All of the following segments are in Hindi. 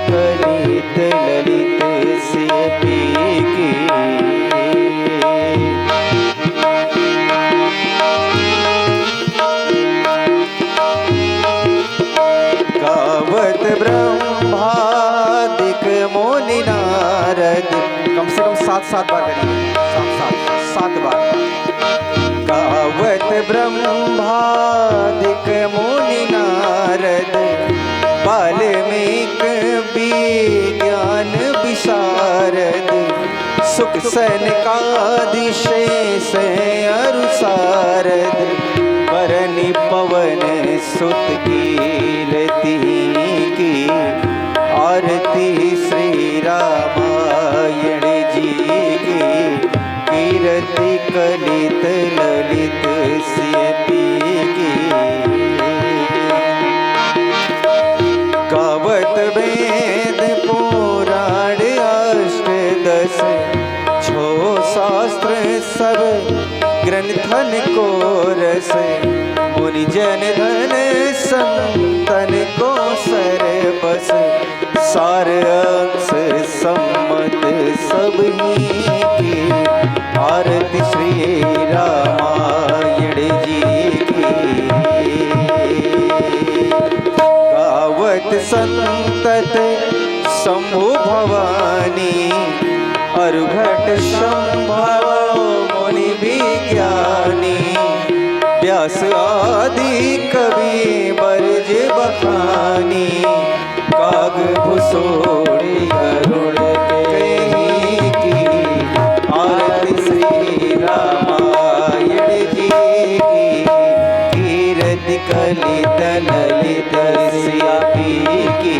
कलित ललित सिय पी की। गावत ब्रह्मादिक मुनि नारद। कम से कम 7 बार करिए, 7 बार। गावत ब्रह्मादिक मुनि नारद, वाल्मीकि विज्ञान विशारद, सुख सनकादिशेष अरु सारद, बरनि पवन सुत कीरति की। आरती श्री रामायण जी की, कीरति कलित ललित सिय पी की। गावत वेद पुराण अष्टदश, 6 शास्त्र सब ग्रंथन को रस। मुनि जन धन संतन को सर बस, सार अंश सम्मत सब ही की। आरती श्री रामायण जी की। गावत संतत शंभु भवानी, अरुघट संभव मुनि विज्ञानी। व्यास आदि कवि बरज बखानी, काग भुसोड़ी गरुड़ कही की। आरती श्री रामायण जी की, कीरति कलित ललित सिय पी की।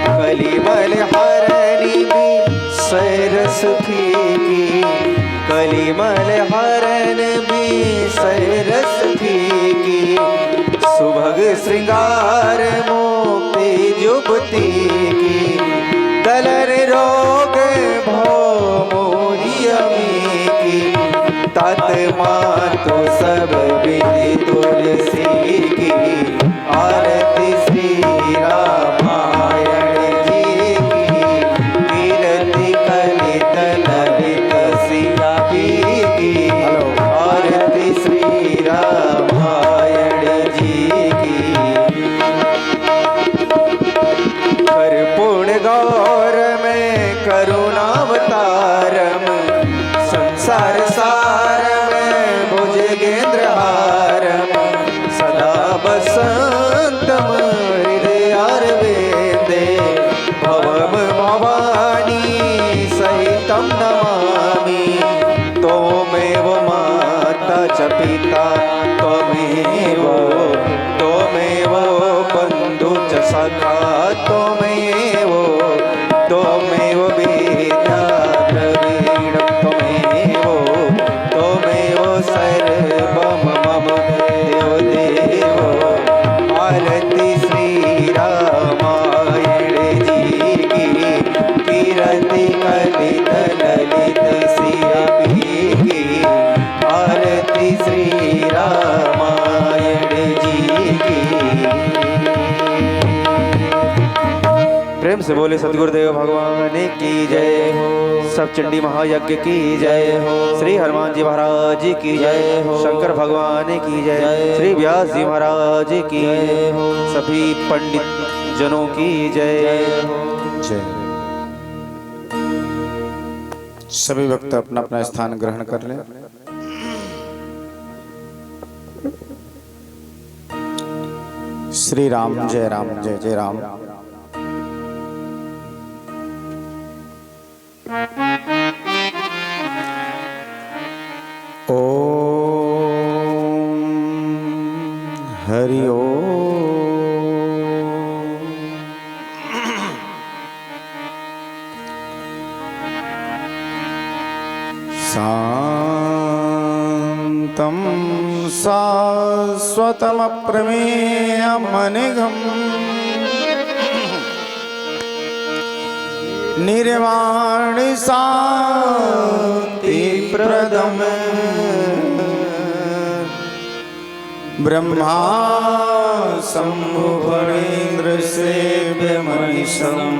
कलिमल हरनि सरस फीकी, कलिमल हरन भी सरस फीकी। सुभग श्रृंगार मुक्ति जुबती की, दलर रोग भो मोरियमी की। तत मातु सब विधि तुलसी की। आरती श्री रामायण जी की, कीरति कलित ललित सिय पी की। आरती श्री रामायण जी की। कर पूर्ण गौर में करुणावतारम, संसार सार में भुजगेंद्र हारम। सदा बसंतम हृदयारविंदे, भवम भवानी सहितं नमामि। त्वमेव माता च पिता त्वमेव, त्वमेव बन्धु च सखा त्वमेव, त्वमेव विद्या द्रविणं त्वमेव, त्वमेव सर्वं मम देवदेव। आरती श्री रामायण जी की, कीरति कलित ललित सिय पी की। आरती श्री रामायण जी की। प्रेम से बोले सतगुरुदेव भगवान की जय हो। सब चंडी महायज्ञ की जय हो। श्री हनुमान जी महाराज की जय हो। शंकर भगवान की जय। श्री व्यास जी महाराज की जय हो। सभी पंडित जनों की जय हो। जय। सभी भक्त अपना अपना स्थान ग्रहण कर लें। श्री राम जय राम जय जय राम। ओम हरि ओम। शांतं शाश्वतमप्रमेयमनिघम् निर्वाण शान्तिप्रदम् ब्रह्मा शंभु फणीन्द्र सेव्य मनीषम्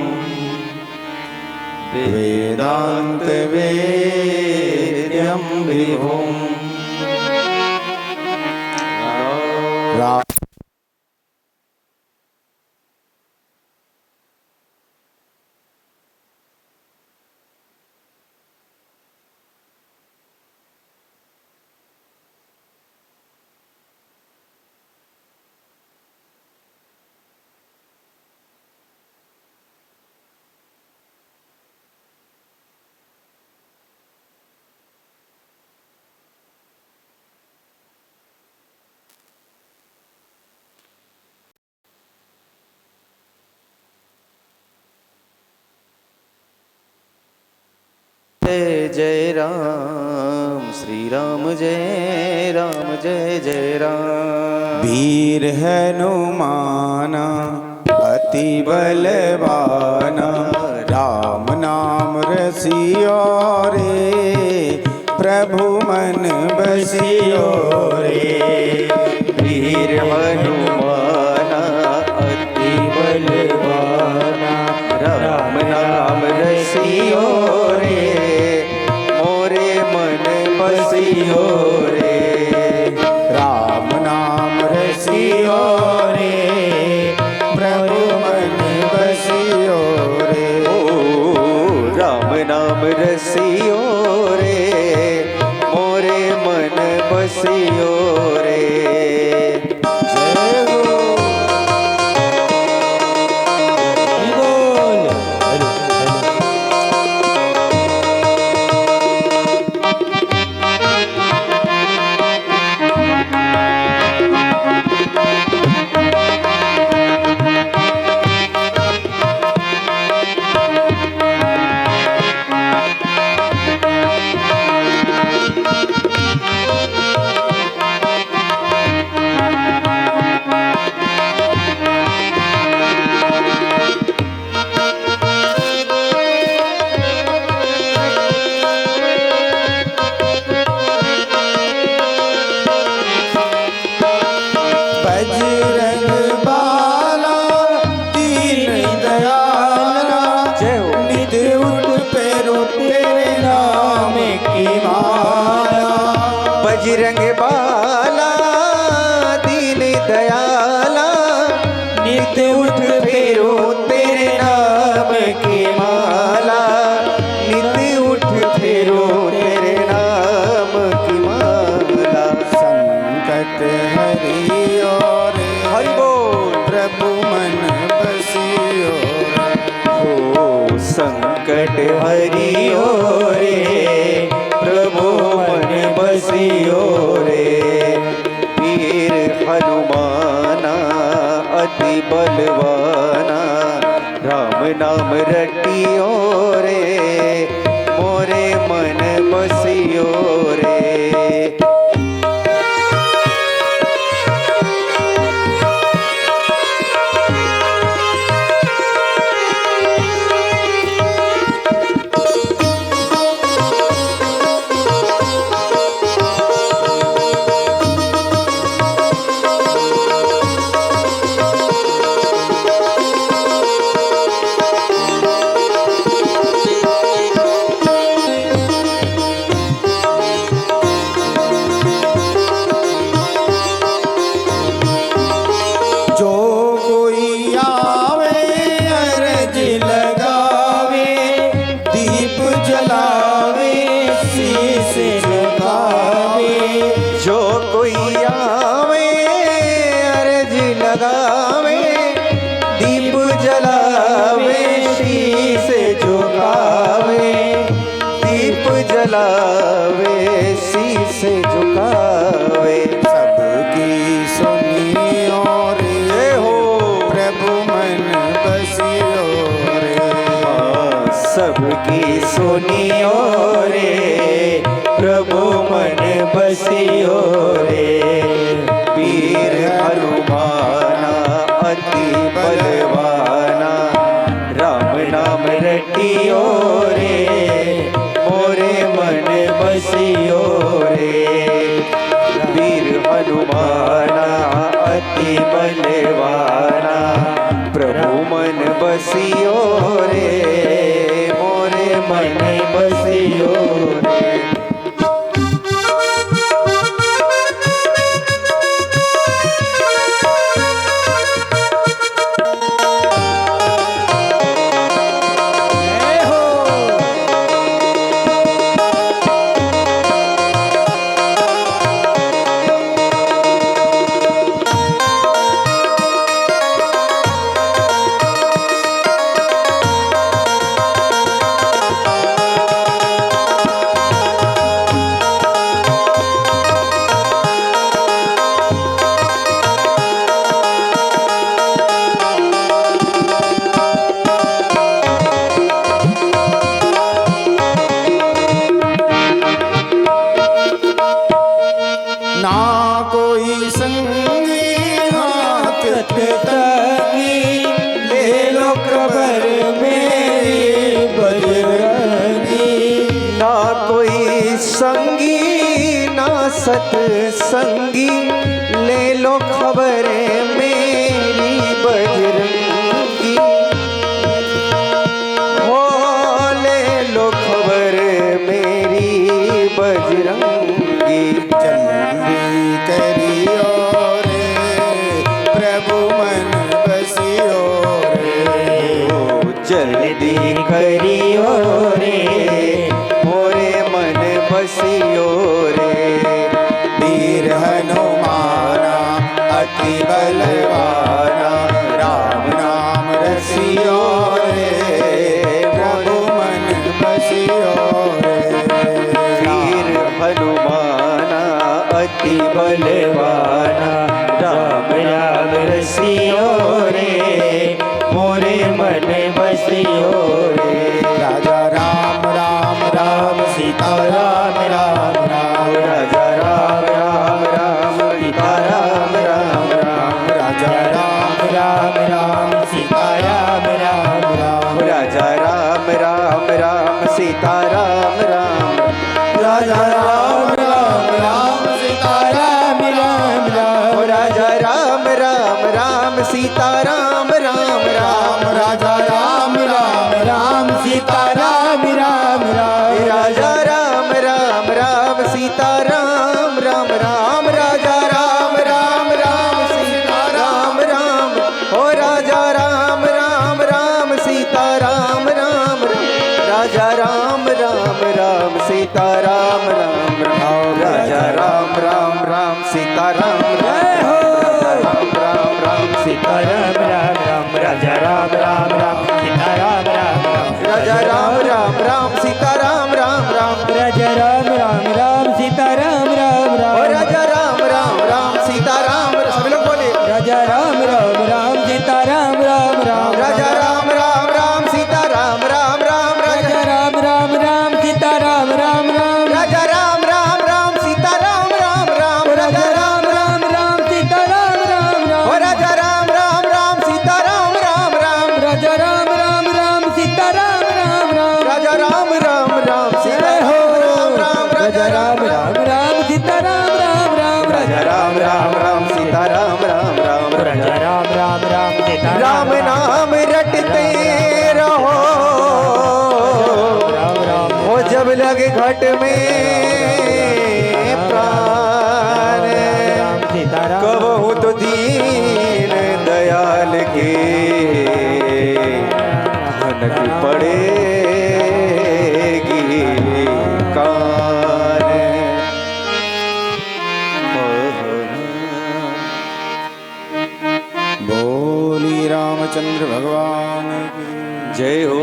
वेदांत वेद्यं विभुम् जय जय राम श्री राम जय राम जय जय राम। वीर हनुमाना अति बलवाना राम नाम रसियो रे प्रभु मन बसियो रे। वीर हनुमाना अति बलवाना राम नाम रसियो रे मोरे मन बसियो रे। राम नाम रसियो रे प्रभु मन बसियो रे। ओ राम नाम रसियो रे मोरे मन बसियो रे। जय हो। बजरंग बाला दीन दयाला नित्य उठ फेरो तेरे नाम की माला। नित्य उठ फेरो तेरे नाम की माला। संकट हरियो रे हरि बोल प्रभु मन बसियो हो संकट हरियो रे प्रभु मन बसियो रे। वीर हनुमाना अति बलवाना राम नाम रटियो रे मोरे मन बसियो रे। लगावे दीप जलावे शीश झुकावे। दीप जलावे शीश झुकावे। सबकी सुनियो रे हो प्रभु मन बसियो रे। सबकी सुनियो रे प्रभु मन बसियो रे। वीर हनुमाना अति बलवाना राम नाम रटियो रे मोरे मन बसियो रे। वीर हनुमाना अति अति बलवाना प्रभु मन बसियो रे मोरे मन बसियो रे। ना कोई संगी हाथ तंगी, ले लो खबर मेरी बजरंगी। ना कोई संगी ना सतसंगी ले लो खबर मेरी बजरंगी। हो ले लो खबर मेरी बजरंगी। जल्दी करियो रे प्रभु मन बसियो रे। जल्दी करियो रे मोरे मन बसियो रे। वीर हनुमाना अति बलवाना राम नाम रसियो रे प्रभु मन बसियो रे। वीर हनुमाना अति बलवाना राम राम रसियो रे मोरे मन बसियो रे। राजा राम राम राम सीता राम राम राम। राजा राम राम राम सीता राम राम राम। राजा राम राम राम सीता राम राम राम। राजा राम राम राम सीता राम राम। राजा राम राम राम सीता राम राम राम। राजा राम राम राम सीता राम राम राम। राजा राम राम राम सीता राम राम राम। राजा राम राम राम सीता राम राम राम। राजा राम राम राम सीता राम राम। हो राजा राम राम राम सीता राम राम राम। राजा राम राम राम सीता राम राम राम। राजा राम राम राम सीता राम राम राम राम सीता राम राम राम। राजा राम राम राम सीता राम राम राम। राजा राम राम राम सीता राम राम राम। राजा राम राम राम सीता राम राम ओ राम। राजा राम राम राम सीता राम। सभी लोग बोले राजा राम राम राम सीता राम राम राम। राजा राम राम राम सीता राम राम राम। राजा राम राम राम सीता राम राम राम। राजा राम राम राम सीता राम राम राम। राजा राम राम राम सीता राम राम ओ राम। राजा राम राम राम सीता राम राम राम। राजा राम राम राम सीता राम राम राम। राजा राम राम राम सीता राम राम। राजा राम राम राम सीता राम राम राम। राजा राम राम राम सीता राम राम राम। राजा राम राम राम सीता राम नाम रटते रहो राम राम। वो जब लगे घट में प्राण। राम सीता राम। कबहू तो दीन दयाल के भनक पड़ेगी कान। बोली रामचंद्र भगवान की जय हो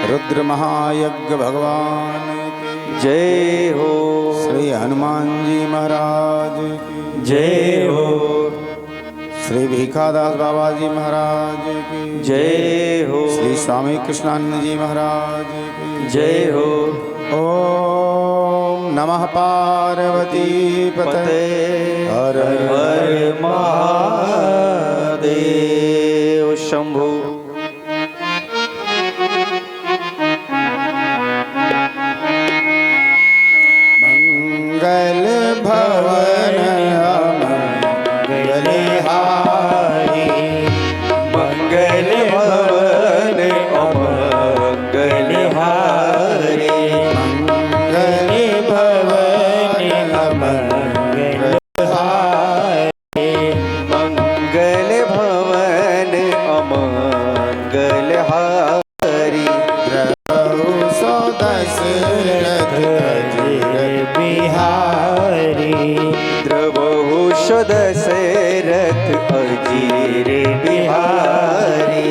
रुद्र महायज्ञ भगवान की जय हो श्री हनुमान जी महाराज की जय हो श्री भीखादास बाबा जी महाराज की जय हो श्री स्वामी कृष्णानंद जी महाराज की जय हो। ओम नमः पार्वती पते पते हर हर महादेव शंभु। मंगल भवन मंगल अमंगल हारी। सो दशरथ अजीर बिहारी। द्रवहु सो दशरथ अजीर बिहारी।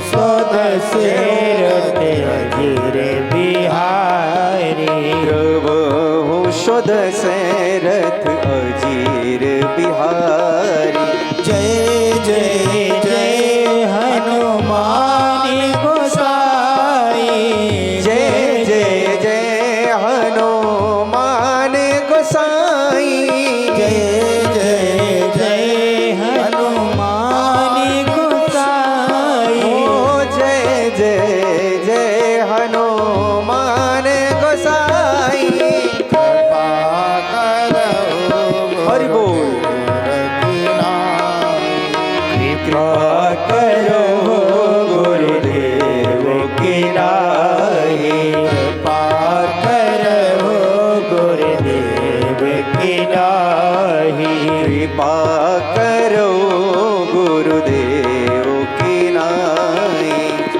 सो दशरथ अजीर बिहारी। द्रवहु सो दशरथ अजीर बिहारी। जय जय जय हनुमान गोसाई। जय जय जय हनुमान गोसाई। जय जय जय हनुमान गोसाई। ओ जय जय जय हनुमान गोसाई। कृपा करो हरि बोल। कृपा करो गुरुदेव की नाई। कृपा करो गुरुदेव की नाई। कृपा करो गुरुदेव की नाई।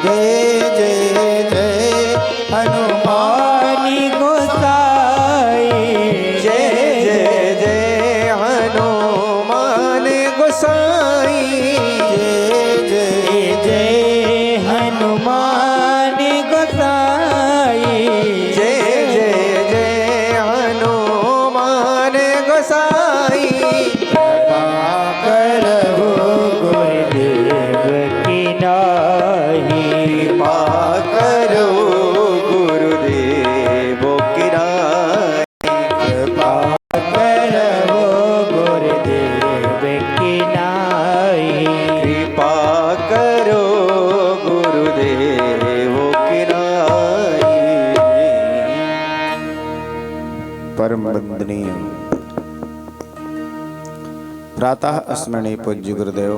जय जय जय हनुमान गोसाई। जय जय जय हनुमान गोसाई। जय जय जय हनुमान गोसाई। जय जय जय हनुमान गोसाई। कृपा करो गुरुदेव की नाई। कृपा करो गुरुदेव की नाई। कृपा करो गुरुदेव की नाई। कृपा करो गुरुदेव की नाई। परम वंदनीय प्रातः स्मरणीय पूज्य गुरुदेव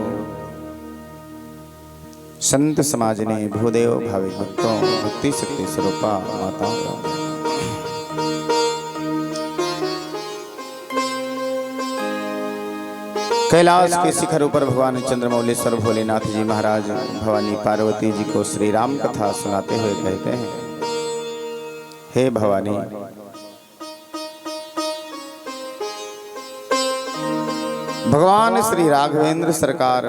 संत समाज ने भूदेव भाविक भक्तों भक्ति शक्ति स्वरूपा माता कैलाश के शिखर पर भगवान चंद्रमौलेश्वर भोलेनाथ जी महाराज भवानी पार्वती जी को श्री राम कथा सुनाते हुए कहते हैं, हे भवानी, भगवान श्री राघवेंद्र सरकार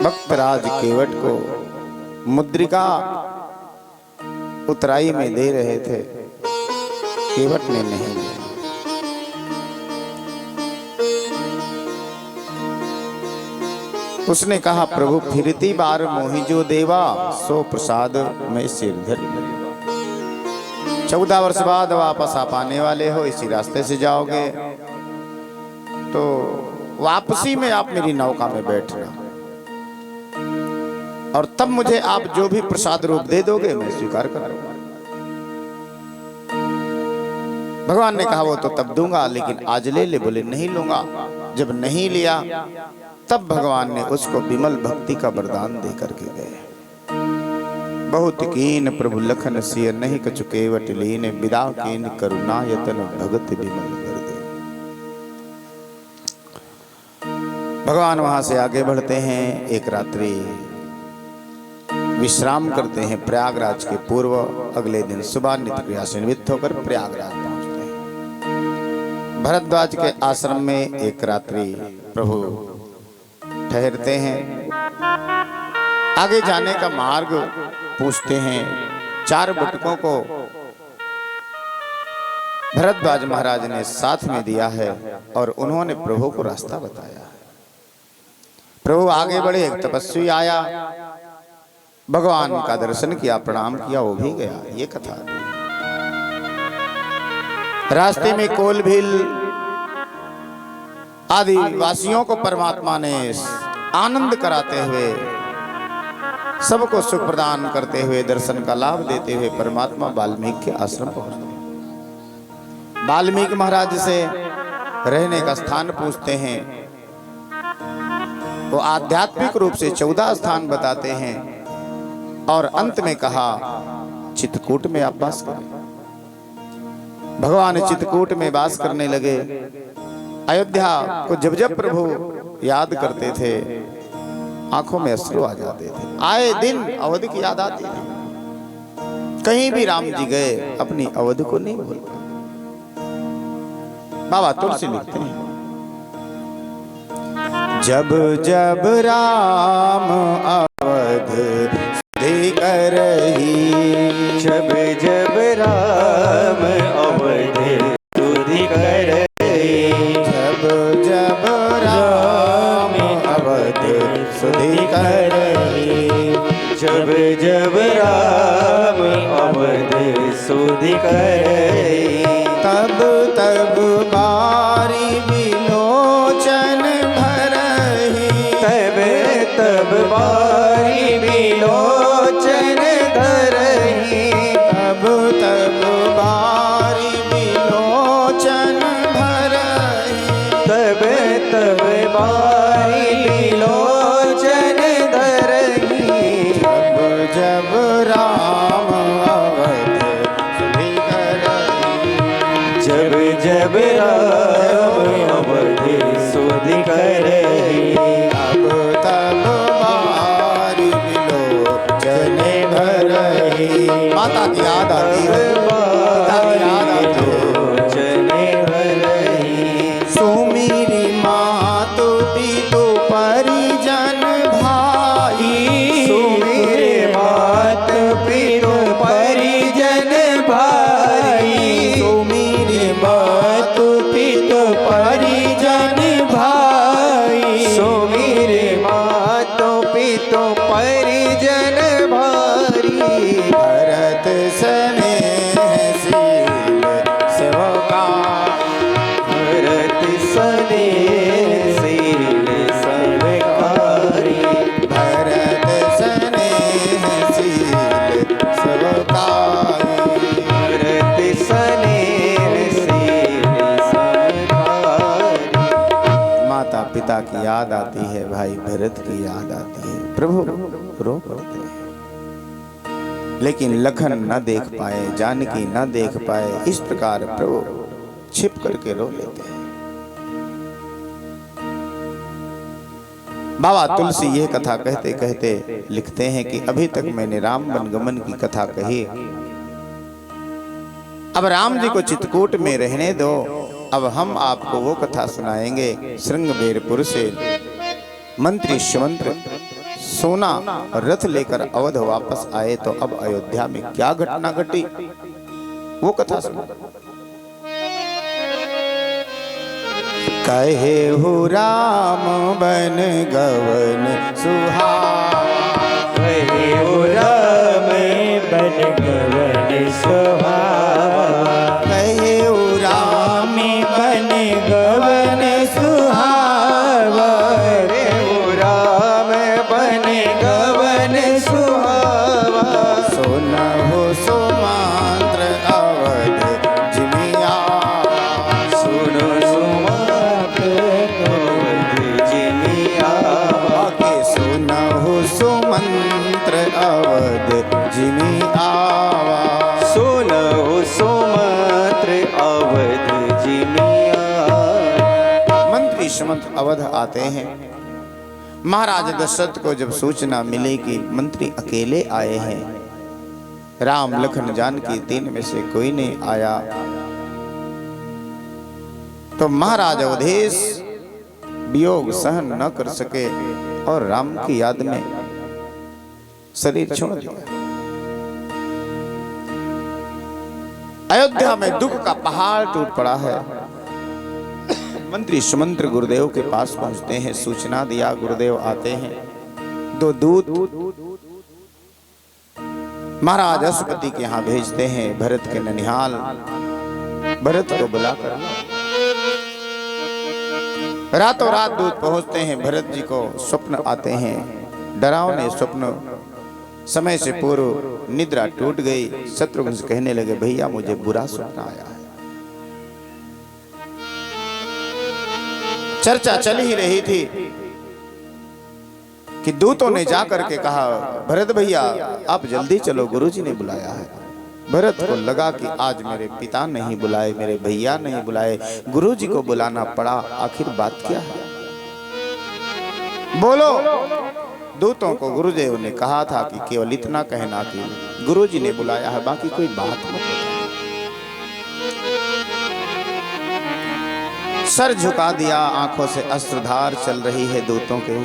भक्तराज केवट को मुद्रिका उतराई में दे रहे थे। केवट ने नहीं लिया। उसने कहा, प्रभु फिरती बार मोहि जो देवा, सो प्रसाद में सिर धर। 14 वर्ष बाद वापस आ पाने वाले हो, इसी रास्ते से जाओगे तो वापसी में आप मेरी नौका में बैठना और तब मुझे आप जो भी प्रसाद रूप दे दोगे मैं स्वीकार करूंगा। भगवान ने कहा, वो तो तब दूंगा, लेकिन आज ले ले। बोले नहीं लूंगा। जब नहीं लिया तब भगवान ने उसको विमल भक्ति का वरदान दे करके गए। बहुत कीन प्रभु लखन सिय, नहीं कछु केवट लीन, विदा कीन करुणा यतन भगत विमल कर दे। भगवान वहां से आगे बढ़ते हैं। एक रात्रि विश्राम करते हैं प्रयागराज के पूर्व। अगले दिन सुबह नित्य क्रिया से निवृत्त होकर प्रयागराज पहुंचते हैं। भरद्वाज के आश्रम में एक रात्रि प्रभु ठहरते हैं। आगे जाने का मार्ग पूछते हैं। 4 बटुकों को भरद्वाज महाराज ने साथ में दिया है और उन्होंने प्रभु को रास्ता बताया। प्रभु आगे बढ़े। एक तपस्वी आया, भगवान का दर्शन किया, प्रणाम किया, वो भी गया। ये कथा है। रास्ते में कोल भील आदि वासियों को परमात्मा ने आनंद कराते हुए, सबको सुख प्रदान करते हुए, दर्शन का लाभ देते हुए परमात्मा वाल्मीकि के आश्रम पहुंचते। वाल्मीकि महाराज से रहने का स्थान पूछते हैं। वो आध्यात्मिक रूप से 14 स्थान बताते हैं और अंत में कहा, चित्रकूट में आप वास करें। भगवान चित्रकूट में वास करने लगे। अयोध्या को जब जब प्रभु याद करते थे आंखों में अश्रु आ जाते थे। आए दिन अवध की याद आती थी। कहीं भी राम जी गए अपनी अवध को नहीं भूल। बाबा तुलसी लिखते हैं, जब जब राम अवध करही, जब जब राम अवध तुधि करही, जब जब राम अवध सुधि करही, जब जब राम अवध सुधि करही, तब तब बारी विलोचन भरही, तब तब बारी विलोचन धरही, तब तब बारी विलोचन भरही, तब तब बारी विलोचन धरही, जब जब राम अवध सुधि करही, जब जब राम अवध सुधि करही, तब तब बारी विलोचन भरही। माता की याद आती है, पिता की याद आती है। चने भरही, सुमिरी मातु पितु परिजन भाई, सुमिरे मात पितु परिजन भाई, सुमिरी मातु पितु परिजन भाई, सुमिरे मात पितु परिजन भारी, भरत स्नेहशील सेवका, भरत स्नेहशील सर्वकारी, भरत स्नेहशील सेवकारी। भरत स्नेहशील सर्वकारी। माता पिता की याद आती है, भाई भरत की याद आती है, प्रभु रो पड़ते हैं। लेकिन लखन न देख पाए, जानकी न देख पाए, इस प्रकार प्रभु छिप करके रो लेते हैं। बाबा तुलसी यह कथा कहते कहते लिखते हैं कि अभी तक मैंने राम वनगमन की कथा कही, अब राम जी को चित्रकूट में रहने दो। अब हम आपको वो कथा सुनाएंगे श्रृंगबेरपुर से मंत्री सुमंत्र सोना रथ लेकर अवध वापस आए तो अब अयोध्या में क्या घटना घटी वो कथा सुनो। कहे हो राम बन गवन सुहावा, कहे ओ राम बन गवन सुहावा, कहे हो राम बन गवन सुहावा, कहे ओ राम बन गवन सुहावा, सुनहु सुमंत्र अवध जिमिया, सुनो सुमंत्र अवध जिमिया, के सुनहु सुमंत्र अवध जिमिया। सुनो सुमंत्र अवध जिमिया। मंत्री सुमंत अवध आते हैं। महाराज दशरथ को जब सूचना मिली कि मंत्री अकेले आए हैं, राम लखन जानकी तीन में से कोई नहीं आया, तो महाराज अवधेश वियोग सहन न कर सके और राम की याद में शरीर छोड़ दिया। अयोध्या में दुख का पहाड़ टूट पड़ा है। मंत्री सुमंत्र गुरुदेव के पास पहुंचते हैं, सूचना दिया, गुरुदेव आते हैं। दो दूत महाराज अशुपति के यहाँ भेजते हैं, भरत के ननिहाल भरत को बुलाकर। रातों रात दूत पहुंचते हैं, भरत जी को स्वप्न आते हैं, डरावने स्वप्न। समय से पूर्व निद्रा टूट गई। शत्रुघ्न से कहने लगे, भैया मुझे बुरा स्वप्न आया है। चर्चा चल ही रही थी कि दूतों ने जाकर के कहा, भरत भैया आप जल्दी चलो, गुरुजी ने बुलाया है। भरत को लगा कि आज मेरे पिता नहीं बुलाए, मेरे भैया नहीं बुलाए, गुरुजी को बुलाना पड़ा, आखिर बात क्या है। बोलो। दूतों को गुरुदेव ने कहा था कि केवल इतना कहना कि गुरुजी ने बुलाया है, बाकी कोई बात मत बताना। सर झुका दिया, आंखों से अश्रुधार चल रही है दूतों के।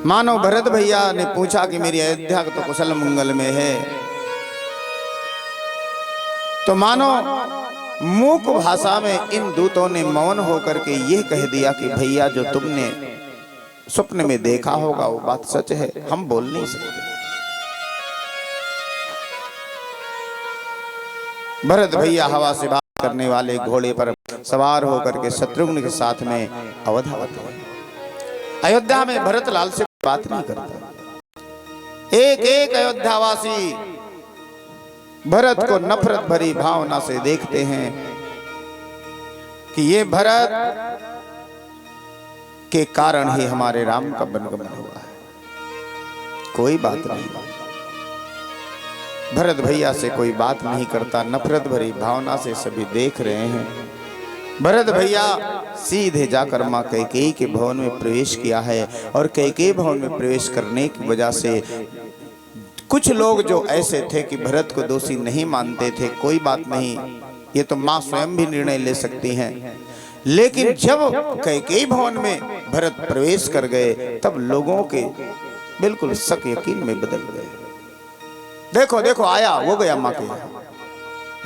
मानो भरत भैया ने पूछा कि मेरी अयोध्या तो कुशल मंगल में है, तो मानो मूक भाषा में इन दूतों ने मौन होकर के यह कह दिया कि भैया जो तुमने स्वप्न में देखा होगा वो बात सच है, हम बोल नहीं सकते। भरत भैया हवा से बात करने वाले घोड़े पर सवार होकर के शत्रुघ्न के साथ में अवध आते हैं। अयोध्या में भरत लाल से बात नहीं करता। एक एक अयोध्यावासी भरत को नफरत भरी भावना से देखते हैं कि ये भरत के कारण ही हमारे राम का वनगमन हुआ है। कोई बात नहीं, भरत भैया से कोई बात नहीं करता, नफरत भरी भावना से सभी देख रहे हैं। भरत भैया सीधे जाकर मां कैकेयी के भवन में प्रवेश किया है, और कैकेयी भवन में प्रवेश करने की वजह से कुछ लोग जो ऐसे थे कि भरत को दोषी नहीं मानते थे, कोई बात नहीं, ये तो मां स्वयं भी निर्णय ले सकती हैं। लेकिन जब कैकेयी भवन में भरत प्रवेश कर गए, तब लोगों के बिल्कुल शक यकीन में बदल गए। देखो देखो आया, वो गया मां के यहाँ,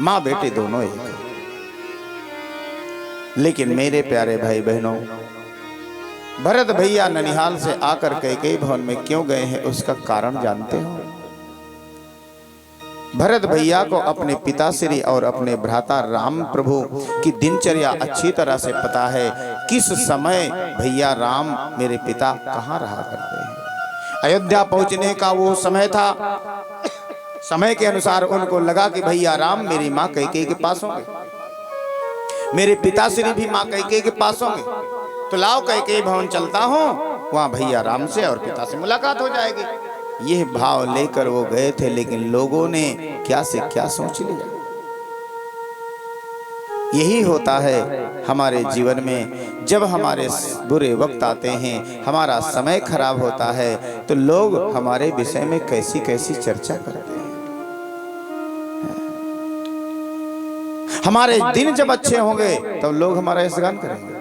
मां बेटे दोनों एक हैं। लेकिन मेरे प्यारे भाई बहनों, भरत भैया ननिहाल से आकर कैकेयी भवन में क्यों गए हैं, उसका कारण जानते हो? भरत भैया को अपने पिताश्री और अपने भ्राता राम प्रभु की दिनचर्या अच्छी तरह से पता है, किस समय भैया राम मेरे पिता कहाँ रहा करते हैं। अयोध्या पहुंचने का वो समय था, समय के अनुसार उनको लगा कि भैया राम मेरी माँ कैकेयी के पास होंगे, मेरे पिताश्री भी माँ कैकेयी के पास होंगे, तो लाओ कैकेयी भवन चलता हूँ, वहां भैया राम से और पिता से मुलाकात हो जाएगी। यह भाव लेकर वो गए थे, लेकिन लोगों ने क्या से क्या सोच लिया। यही होता है हमारे जीवन में, जब हमारे बुरे वक्त आते हैं, हमारा समय खराब होता है, तो लोग हमारे विषय में कैसी कैसी चर्चा करते हैं। हमारे दिन जब अच्छे होंगे तब लोग हमारा एहसान करेंगे।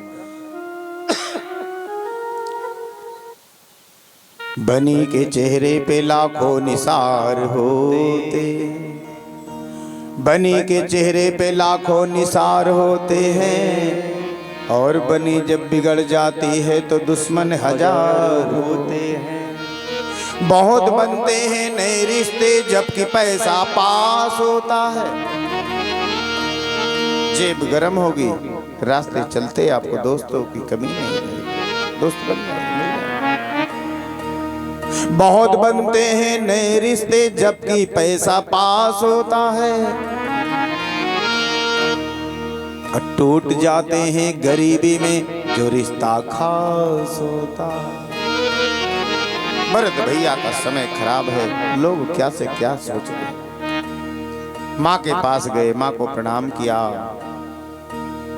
बनी के चेहरे पे लाखों निसार होते, बनी के चेहरे पे लाखों निसार होते हैं, और बनी जब बिगड़ जाती है तो दुश्मन हजार होते हैं। बहुत बनते हैं नए रिश्ते जबकि पैसा पास होता है। जेब गरम होगी, रास्ते चलते आपको दोस्तों की कमी नहीं रहेगी, दोस्त बन जाएंगे। बहुत बनते हैं नए रिश्ते जबकि पैसा पास होता है, और टूट जाते हैं गरीबी में जो रिश्ता खास होता है। भरत भैया का समय खराब है, लोग क्या से क्या सोच रहे। माँ के पास गए, माँ को प्रणाम किया।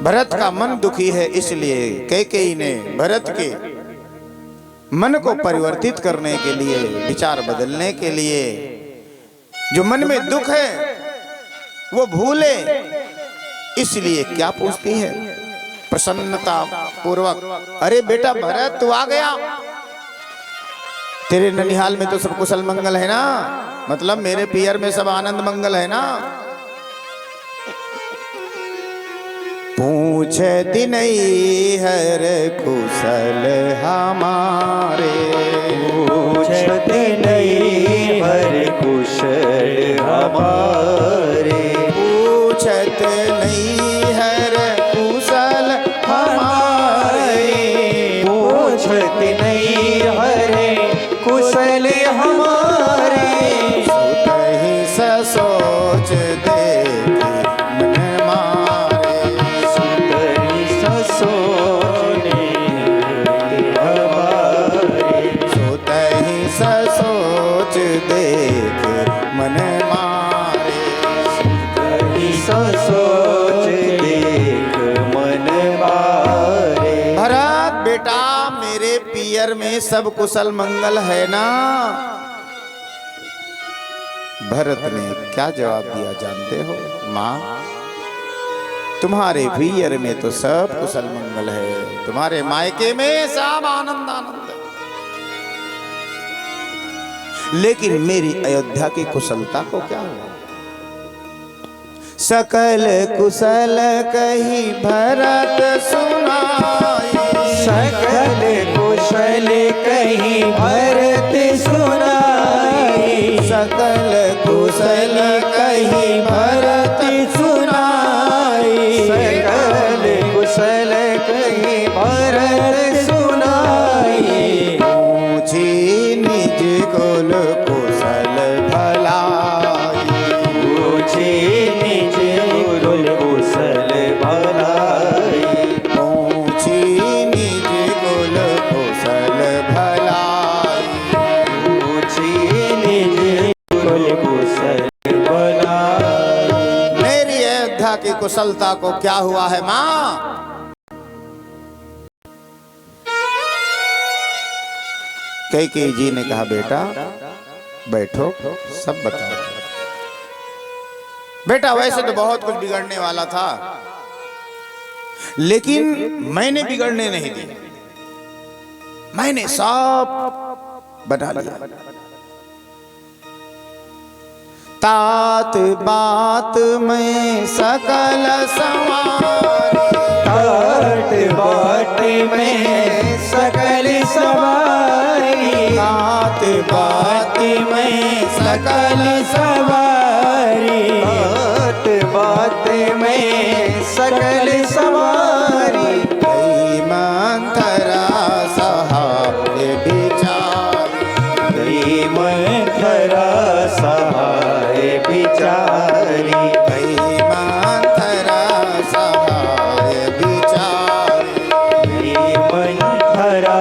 भरत का मन दुखी है, इसलिए कैकेयी ने भरत के मन को परिवर्तित करने के लिए, विचार बदलने के लिए, जो मन में दुख है वो भूले, इसलिए क्या पूछती है प्रसन्नता पूर्वक, अरे बेटा भरत तू आ गया, तेरे ननिहाल में तो सब कुशल मंगल है ना, मतलब मेरे पियर में सब आनंद मंगल है ना। पूछती नहीं है रे कुशल हमारे, पूछते नहीं हर कुशल हमारे, पूछत नहीं है रे कुशल हमारे, पूछते नहीं हर कुशल हमारे। सुतहि स सोच दे देख मन मारे, सोच देख मन मारे। भरत बेटा मेरे पियर में सब कुशल मंगल है ना? भरत ने क्या जवाब दिया जानते हो? माँ, तुम्हारे पियर में तो सब कुशल मंगल है, तुम्हारे मायके में सब आनंद आनंद है, लेकिन मेरी अयोध्या की कुशलता को क्या हुआ? सकल कुशल कही भरत सुनाई, सकल कुशल कही भरत सुनाई, सकल कुशल कही भरत सुनाई, सकल कुशल कही भरत सुनाई। पूछी निज कुल कुशल भलाई, पूछे निज कुल कुशल भलाई, पूछी निज कुल कुशल भलाई, पूछे निज कुल कुशल भलाई। मेरी अयोध्या की कुशलता को क्या हुआ है माँ? कैकेयी जी ने कहा बेटा बैठो, सब बताओ। बेटा वैसे तो बहुत कुछ बिगड़ने वाला था, लेकिन मैंने बिगड़ने नहीं दिया, मैंने सब बना लिया। तात बात में सकल सवारी, तात बाट में सकल सवारी, तात बात में सकल सवारी, बात बात में सकल सवारी। कई मंथरा सहाय बिचारी, कई मंथरा सहाय बिचारी, कई मंथरा सहाय बिचारी, कई मंथरा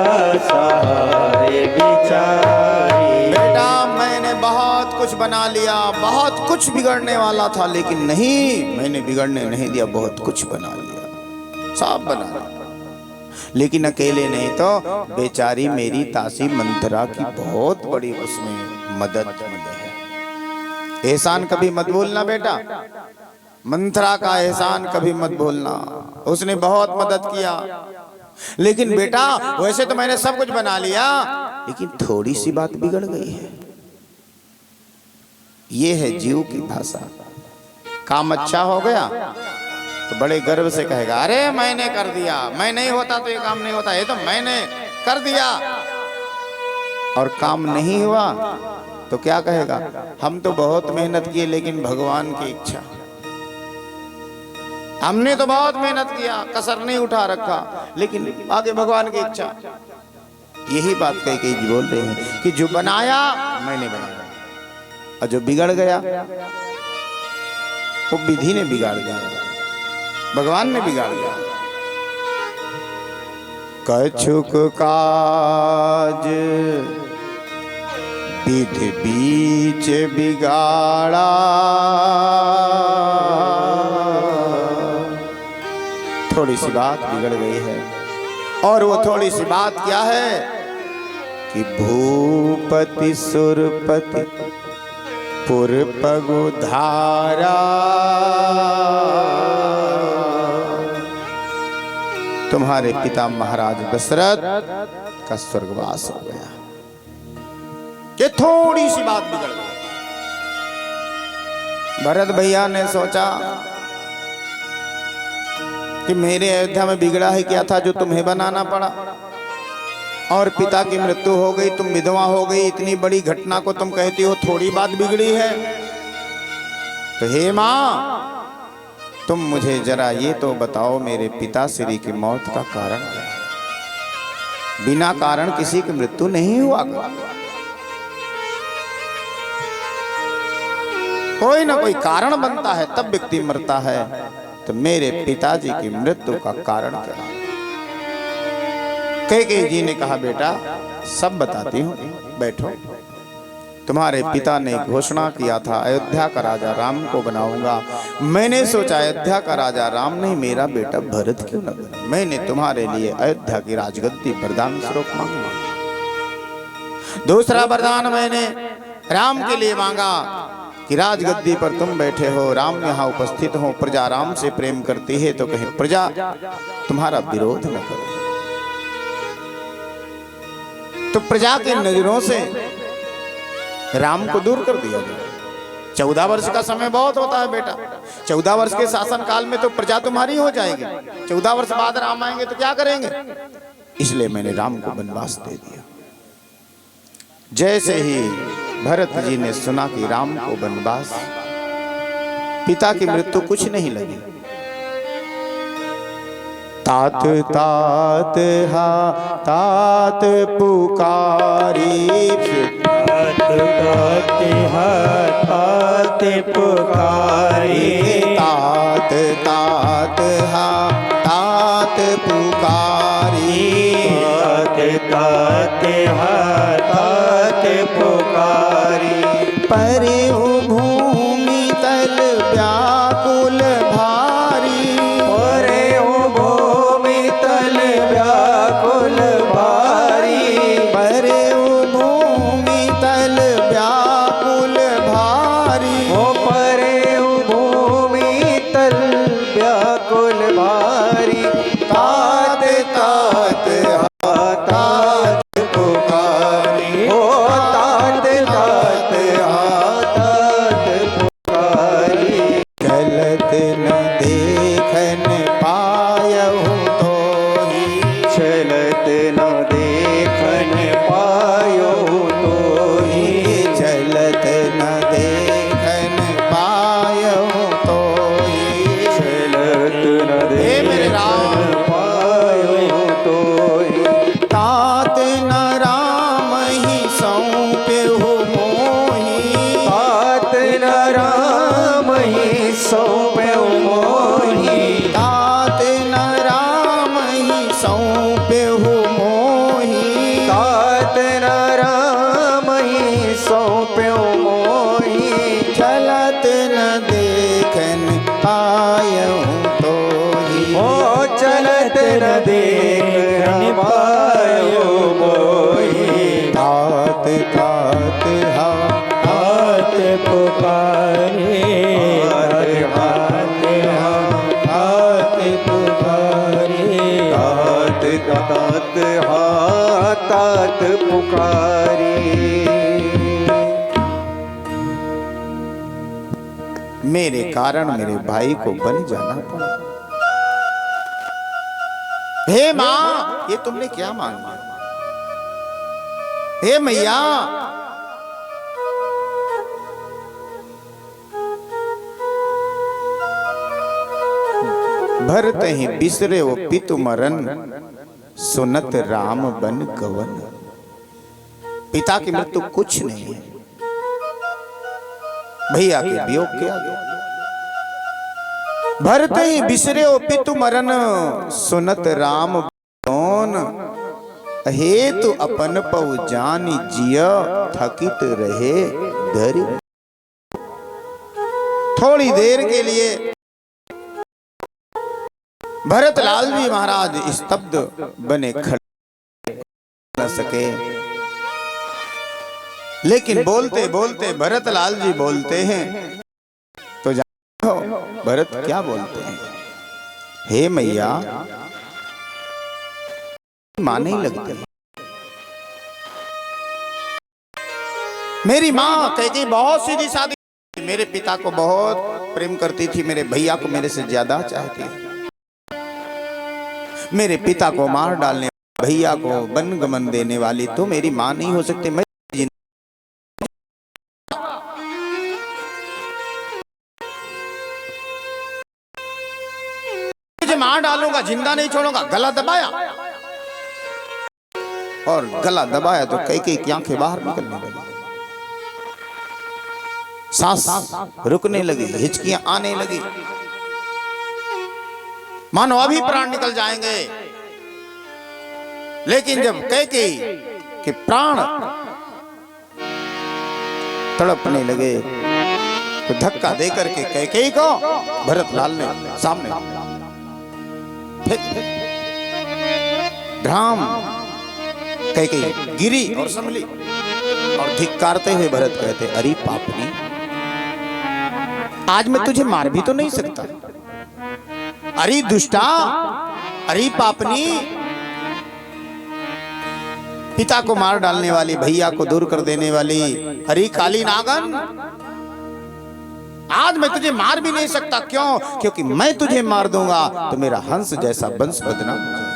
सहाय बिचारी। बेटा मैंने बहुत कुछ बना लिया, बहुत कुछ बिगड़ने वाला था, लेकिन नहीं, मैंने बिगड़ने नहीं दिया, बहुत कुछ बना लिया, सब बना लिया। लेकिन अकेले नहीं तो बेचारी मेरी तासी मंथरा की बहुत बड़ी उसमें मदद है। एहसान कभी मत भूलना बेटा, मंथरा का एहसान कभी मत भूलना, उसने बहुत मदद किया। लेकिन बेटा वैसे तो मैंने सब कुछ बना लिया, लेकिन थोड़ी सी बात बिगड़ गई है। ये है जीव की भाषा। काम अच्छा हो गया तो बड़े गर्व से कहेगा अरे मैंने कर दिया, मैं नहीं होता तो ये काम नहीं होता, ये तो मैंने कर दिया। और काम नहीं हुआ तो क्या कहेगा, हम तो बहुत मेहनत किए लेकिन भगवान की इच्छा, हमने तो बहुत मेहनत किया, कसर नहीं उठा रखा, लेकिन आगे भगवान की इच्छा। यही बात कैकेयी जी बोल रहे हैं कि जो बनाया मैंने बनाया, और जो बिगड़ गया वो विधि ने बिगाड़ दिया, भगवान ने बिगाड़ दिया। कछुक काज विधि बीच बिगाड़ा, थोड़ी सी बात बिगड़ गई है, और वो थोड़ी सी बात क्या है कि भूपति सुरपति पुरपगु धारा, तुम्हारे पिता महाराज दशरथ का स्वर्गवास हो गया। ये थोड़ी सी बात बिगड़ गई। भरत भैया ने सोचा कि मेरे अयोध्या में बिगड़ा है क्या था जो तुम्हें बनाना पड़ा, और पिता की मृत्यु हो गई, तुम विधवा हो गई, इतनी बड़ी घटना को तुम कहती हो थोड़ी बात बिगड़ी है। तो हे मां तुम मुझे जरा ये तो बताओ मेरे पिता श्री की मौत का कारण क्या है? बिना कारण किसी की मृत्यु नहीं हुआ, कोई ना कोई कारण बनता है तब व्यक्ति मरता है। तो मेरे पिताजी की मृत्यु का कारण क्या है? कैकेयी जी ने कहा बेटा सब बताती हूँ, बैठो। तुम्हारे पिता ने घोषणा किया था अयोध्या का राजा राम को बनाऊंगा। मैंने सोचा अयोध्या का राजा राम नहीं, मेरा बेटा भरत क्यों न बने। मैंने तुम्हारे लिए अयोध्या की राजगद्दी वरदान स्वरूप मांगा। दूसरा वरदान मैंने राम के लिए मांगा कि राजगद्दी पर तुम बैठे हो, राम यहाँ उपस्थित हो, प्रजा राम से प्रेम करती है तो कहीं प्रजा तुम्हारा विरोध न करे। तो प्रजा की नजरों से राम को दूर कर दिया जाए। 14 वर्ष का समय बहुत होता है बेटा। 14 वर्ष के शासन काल में तो प्रजा तुम्हारी हो जाएगी। 14 वर्ष बाद राम आएंगे तो क्या करेंगे? इसलिए मैंने राम को वनवास दे दिया। जैसे ही भरत जी ने सुना कि राम को वनवास, पिता की मृत्यु कुछ नहीं लगी। तात तात हा तात पुकारी, तात हा तात पुकारी, तात तात हा तात पुकारी, तात हा तात पुकारी। परे भूमि तल व्याकुल भारी, परे भूमि तल व्याकुल भारी, परे भूमि तल व्याकुल भारी, ओ परे भूमि तल व्याकुल भारी। तात तात हा तात पुकारी, ओ तात तात हा तात पुकारी। चलत न देखन पायहु तोहि, चलत न देखन पायो तोहि, चलत न देखन पायहु तोहि, चलत न हे मेरे राम, देखन पायो तोहि। तात न राम ही सौंप्यहु मोहि, तात न राम ही सौंप्यो मोहि, तात न राम ही सौंप्यहु मोहि, तात न राम ही सौंप्यो मोहि। चलत न देखन पायहु तोहि, ओ चलत न देखन पायो मोहि। तात तात हा तात पुकारे, तात तात पुकारे, तात तात हा तात पुकारे। मेरे कारण मेरे भाई को बन जाना पड़ा। हे मां, ये तुमने क्या मांगा? हे मैया, भरत ही बिसरे वो पितु मरन, सुनत राम बन गवन। पिता की मृत्यु कुछ नहीं है, भैया के वियोग के आगे। भरत ही बिसरे वो पितु मरन, सुनत राम कौन, हेतु अपन पउ जानी जिया, थकित रहे धरी। थोड़ी देर के लिए भरत लाल जी महाराज स्तब्ध बने, खड़े न सके। लेकिन बोलते बोलते भरत लाल जी बोलते हैं तो जानो भरत क्या बोलते हैं? हे मैया, मां नहीं लगती। मेरी मां कहती बहुत सीधी सादी, मेरे पिता को बहुत प्रेम करती थी, मेरे भैया को मेरे से ज्यादा चाहती थी। मेरे पिता को मार डालने, भैया को वन गमन देने वाली तो मेरी मां नहीं हो सकती। मैं मुझे मार डालूंगा, जिंदा नहीं छोड़ूंगा। गला दबाया और गला दबाया तो कई कई की आंखें बाहर निकलने लगी, सांस रुकने लगी, हिचकियां आने लगी, मानो अभी प्राण निकल जाएंगे। लेकिन जब कैकेयी के प्राण तड़पने लगे तो धक्का देकर के कैकेयी को भरतलाल ने सामने फेंक दिया। राम कैकेयी गिरी और संभली और धिक्कारते हुए भरत कहते, अरे पापनी, आज मैं तुझे मार भी तो नहीं सकता। अरे दुष्टा, अरे पापनी, पिता को मार डालने वाली, भैया को दूर कर देने वाली, अरे काली नागन, आज मैं तुझे मार भी नहीं सकता। क्यों? क्योंकि मैं तुझे मार दूंगा तो मेरा हंस जैसा वंश बदनाम हो जाएगा।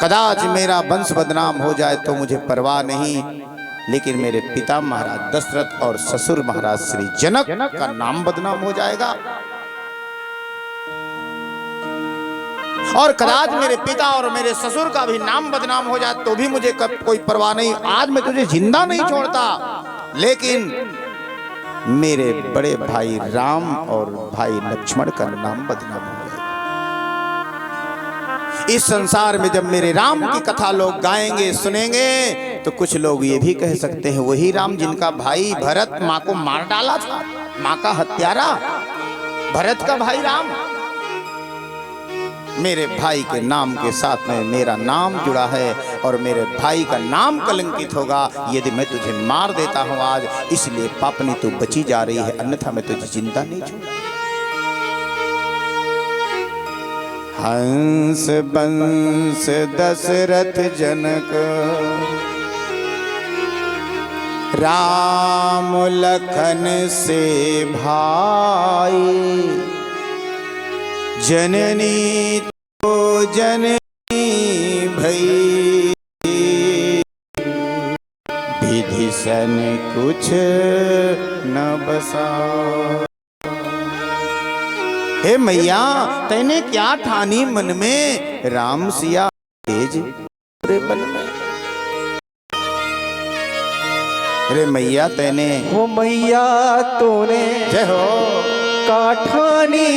कदाच मेरा वंश बदनाम हो जाए तो मुझे परवाह नहीं, लेकिन मेरे पिता महाराज दशरथ और ससुर महाराज श्री जनक का नाम बदनाम हो जाएगा। और कदाच मेरे पिता और मेरे ससुर का भी नाम बदनाम हो जाए तो भी मुझे कोई परवाह नहीं। आज मैं तुझे जिंदा नहीं छोड़ता, लेकिन मेरे बड़े भाई राम और भाई लक्ष्मण का नाम बदनाम हो जाएगा। इस संसार में जब मेरे राम की कथा लोग गाएंगे, सुनेंगे, तो कुछ लोग ये भी कह सकते हैं वही राम जिनका भाई भरत माँ को मार डाला था, माँ का हत्यारा भरत का भाई राम। मेरे भाई के नाम के साथ में मेरा नाम जुड़ा है और मेरे भाई का नाम कलंकित होगा यदि मैं तुझे मार देता हूं आज। इसलिए पापनी तू बची जा रही है, अन्यथा मैं तुझे जिंदा नहीं छोड़ूंगा। हंस बंस दशरथ जनक राम लखन से भाई, जननी तो जननी भई, विधि सन कुछ न बसा। हे मैया, तैने क्या ठानी मन में, राम सिया तेज पूरे बन में। अरे मैया तैने, वो मैया तूने जय हो, काठानी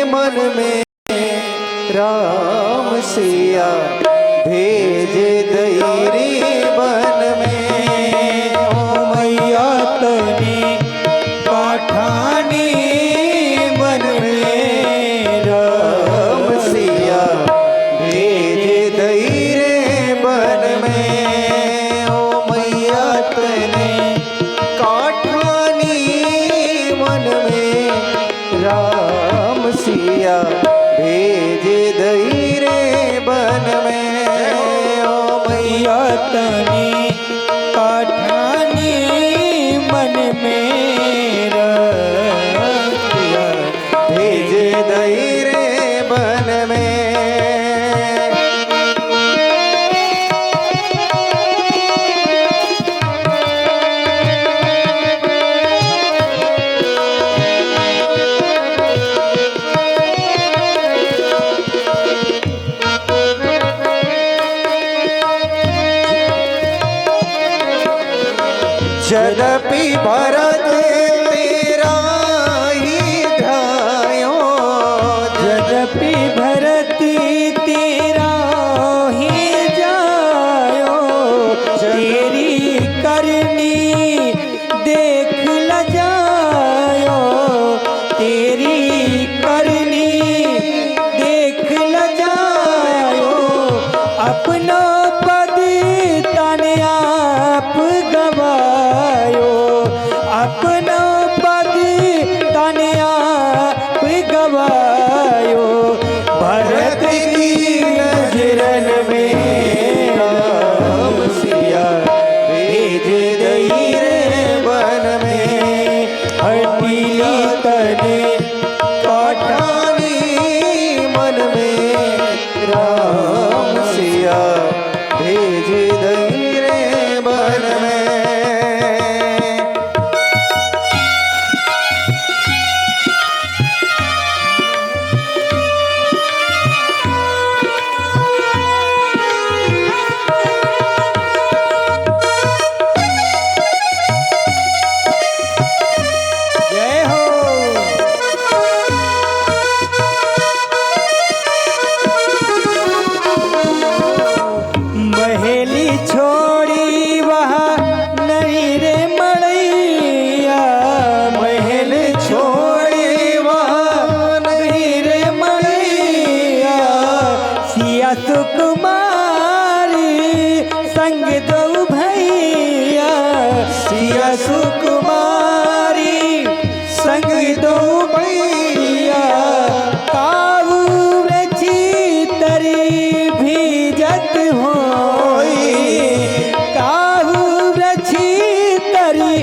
मन में, राम सिया भेज दईरी बन में। ओ मैया तनी काठानी मन में, राम सिया भेज दईरे बन में। ओ मैया तने काठानी मन में, राम सिया भेज दईरे बन में। ओ मैया तनी काठानी मन में, भेज दईरे बन में। यद्यपि भरत तेरा ही ध्यायो, यद्यपि भरत तेरा ही जायो, तेरी करनी देख ल जायो, तेरी करनी देख ल जायो, अपना पद तने आप गवायो, अपना पद तने आप गवायो। भरत की नजरन में राम सिया भेज दईरे बन में। हटीली तने काठानी मन में, राम सिया भेज दईरे बन में। सुकुमारी संग दो भैया सिया सुकुमारी संग दो भैया काऊ रची तरी भीजत होई काऊ रची तरी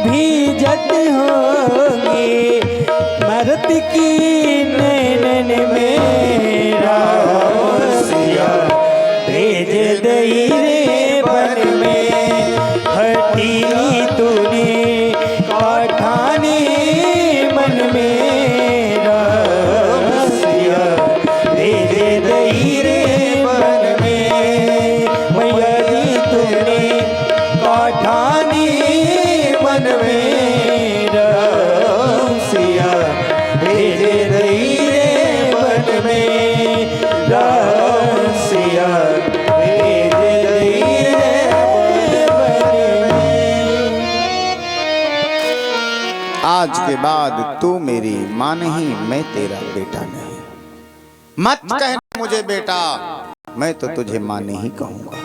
भीजत होगी मरत की नैनन मेरा सिया भेज दई रे बन में हटी तूने काठाने मन मेरा सिया भेज दई रे बन में मैया दी तूने काठाने मन मेरा सिया भेज दई रे बन में सिया भेज दई रे बन में। आज के बाद तू मेरी मां नहीं, मैं तेरा बेटा नहीं। मत कहना मुझे बेटा, मैं तो तुझे मां नहीं कहूंगा।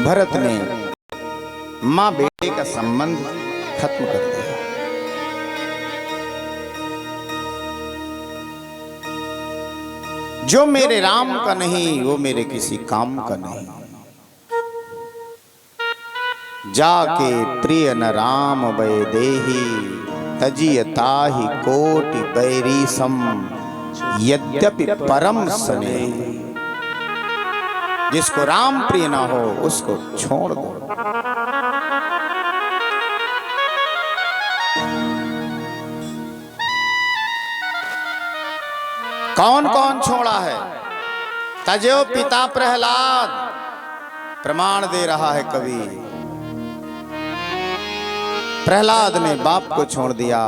भरत ने मां बेटे का संबंध खत्म कर दिया। जो मेरे राम का नहीं वो मेरे किसी काम का नहीं। जाके प्रिय न राम वै देही तजिय ताहि कोटि बैरी सम यद्यपि परम सने। जिसको राम प्रिय ना हो उसको छोड़ दो। कौन कौन छोड़ा है? तजो पिता प्रहलाद, प्रमाण दे रहा है कवि। प्रहलाद ने बाप को छोड़ दिया।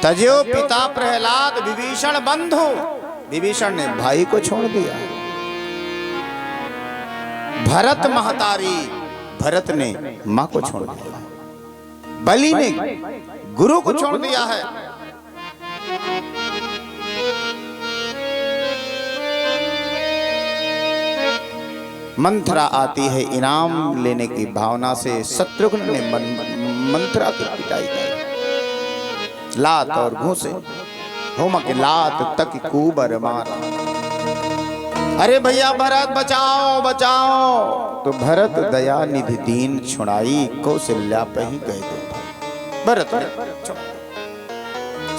तजो पिता प्रहलाद विभीषण बंधु, विभीषण ने भाई को छोड़ दिया। भरत महतारी, भरत ने मां को छोड़ दिया। बलि ने गुरु को छोड़ दिया है। मंथरा आती है इनाम लेने की भावना से। शत्रुघ्न ने मंथरा की पिटाई की। लात और घूसे होम के लात तक कूबर मारा। अरे भैया भरत बचाओ बचाओ। तो भरत दया निधि दीन छुड़ाई, कौशल्या पे ही गए थे। भरत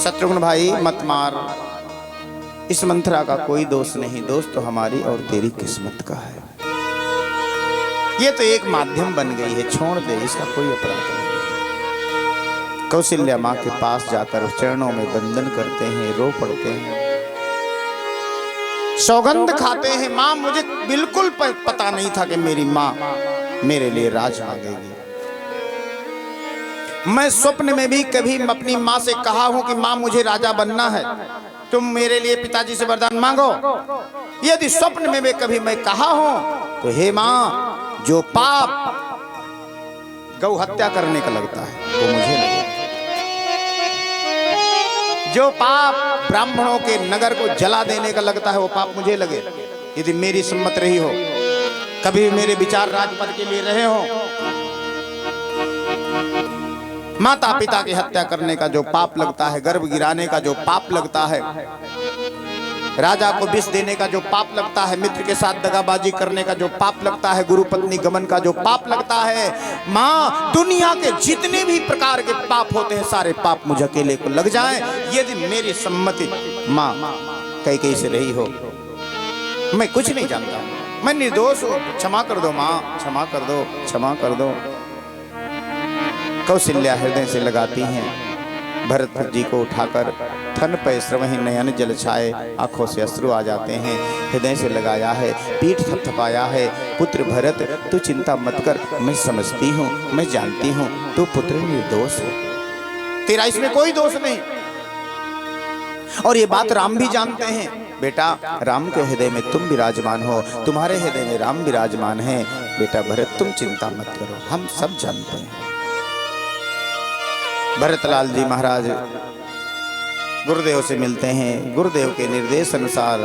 शत्रुघ्न भाई मत मार, इस मंथरा का कोई दोष नहीं, दोष तो हमारी और तेरी किस्मत का है। ये तो एक माध्यम बन गई है, छोड़ दे, इसका कोई अपराध नहीं। कौशल्या माँ के पास जाकर चरणों में वंदन करते हैं, रो पड़ते हैं, सौगंध खाते हैं। माँ मुझे बिल्कुल पता नहीं था कि मेरी माँ मेरे लिए राज मांगेगी। मैं स्वप्न में भी कभी अपनी माँ से कहा हूं कि माँ मुझे राजा बनना है, तुम मेरे लिए पिताजी से वरदान मांगो। यदि स्वप्न में भी कभी मैं कहा हूं तो हे माँ, जो पाप गौ हत्या करने का लगता है वो मुझे लगे, जो पाप ब्राह्मणों के नगर को जला देने का लगता है वो पाप मुझे लगे। यदि मेरी सम्मत रही हो, कभी मेरे विचार राजपद के लिए रहे हो, माता पिता की हत्या करने का जो पाप लगता है, गर्भ गिराने का जो पाप लगता है, राजा को विष देने का जो पाप लगता है, मित्र के साथ दगाबाजी करने का जो पाप लगता है, गुरु पत्नी गमन का जो पाप लगता है, माँ दुनिया के जितने भी प्रकार के पाप होते हैं सारे पाप मुझे अकेले को लग जाएं, यदि मेरी सम्मति माँ कई से रही हो। मैं कुछ नहीं जानता, मैं निर्दोष हूँ, क्षमा कर दो माँ, क्षमा कर दो, क्षमा कर दो। कौशल्या हृदय से लगाती हैं। भरत जी को उठाकर थन पे श्रवही नयन जल छाए, आंखों से अश्रु आ जाते हैं। हृदय से लगाया है, पीठ थपथपाया है। पुत्र भरत तू चिंता मत कर, मैं समझती हूँ, मैं जानती हूँ, तू पुत्र निर्दोष हो, तेरा इसमें कोई दोष नहीं। और ये बात राम भी जानते हैं। बेटा राम के हृदय में तुम विराजमान हो, तुम्हारे हृदय में राम विराजमान है। बेटा भरत तुम चिंता मत करो, हम सब जानते हैं। भरतलाल जी महाराज गुरुदेव से मिलते हैं। गुरुदेव के निर्देश अनुसार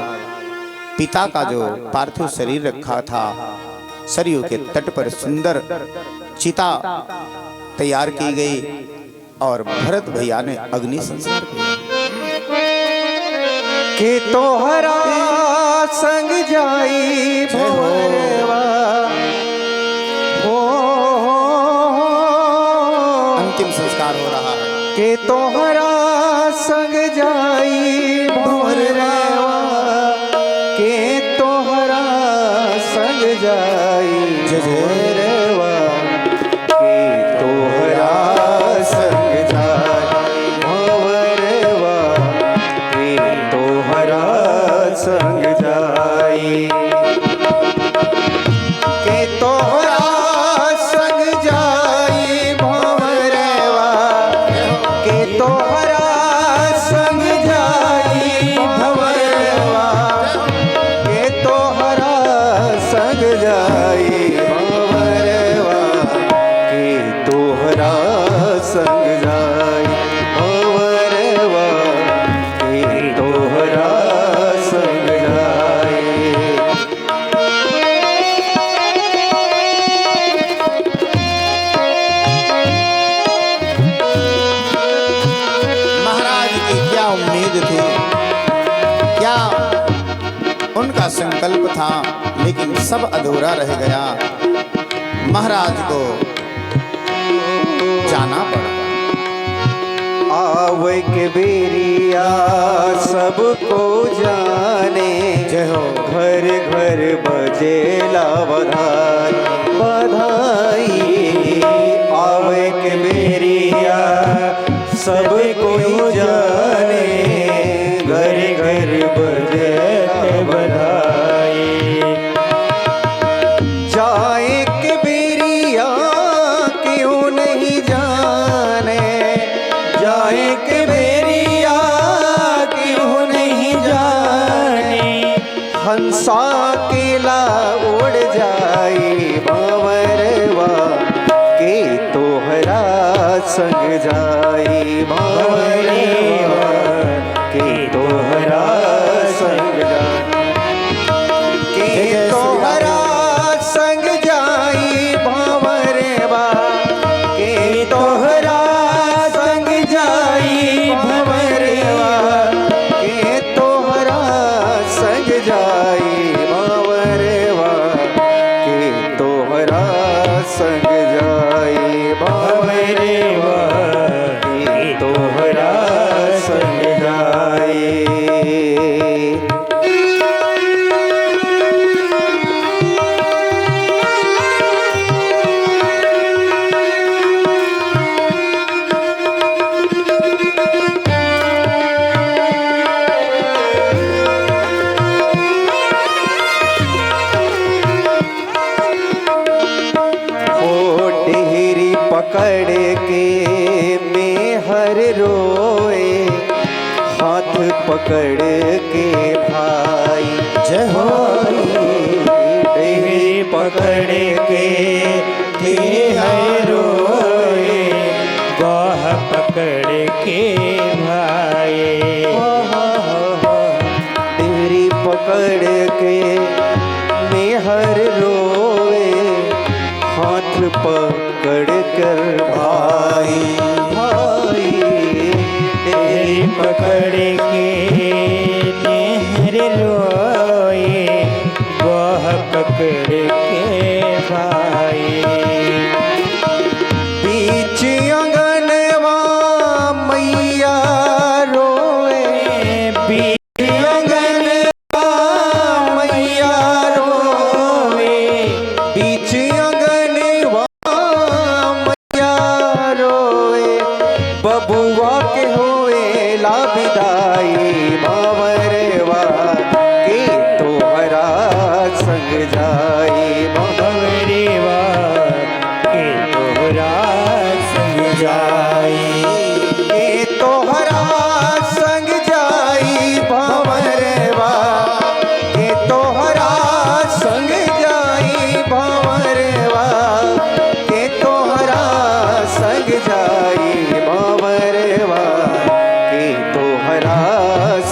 पिता का जो पार्थिव शरीर रखा था, सरयू के तट पर सुंदर चिता तैयार की गई और भरत भैया ने अग्नि संस्कार किया। के तोहरा संग जाई भोरवा हो, अंतिम संस्कार हो रहा है। के तोहरा संग जाई भोरवा, के तोहरा संग जाई भोरवा, के तोहरा संग जाई भोरवा, के तोहरा संग जाई, के तोहरा संग जाई भोरवा, के तोहरा संग जाई भोरवा, के तोहरा संग जाई भोरवा, के तोहरा संग जाई भोरवा, के तोहरा संग जाई। महाराज की क्या उम्मीद थी, क्या उनका संकल्प था, लेकिन सब अधूरा रह गया। महाराज को जाना पड़ा। आवे के बेरिया सबको जाने, जय हो। घर घर बजेला बधाई बधाई। आवे के बेरिया सबको जाने, घर घर बजेला बधाई। जाए के बेरिया क्यों नहीं जाने, जाए के बेरिया क्यों नहीं जाने, हंसा केला उड़ जाई भंवरवा, के तोहरा संग जाई भंवरवा, के तोहरा संग जाई, के तोहरा संग जाई भंवरवा, के तोहरा संग जाई भंवरवा, के तोहरा संग जाई भंवरवा, के तोहरा संग जाई भंवरवा, के तोहरा संग जाई। टिहरी पकड़ के मेहर रोए, हाथ पकड़ के भाई जय हो। टिहरी पकड़ के मेहर रोए, बाह पकड़ के भाई, टिहरी पकड़ के मेहर रोए, हाथ पकड़ कर भाई भाई। तेरी पकड़ के नेहर रोए, बाह पकड़ के भाई। बीच अंगनवा मैया रोए, बीच अंगनवा मैया रोए, बीच अंगनवा मैया रोए, बबुआ के होए ला विदाई भंवरवा, के तोहरा संग जाई भंवरवा, के तोहरा संग जाई, के तोहरा संग जाई भंवरवा, के तोहरा संग जाई भंवरवा, के तोहरा संग जाई भंवरवा, के तोहरा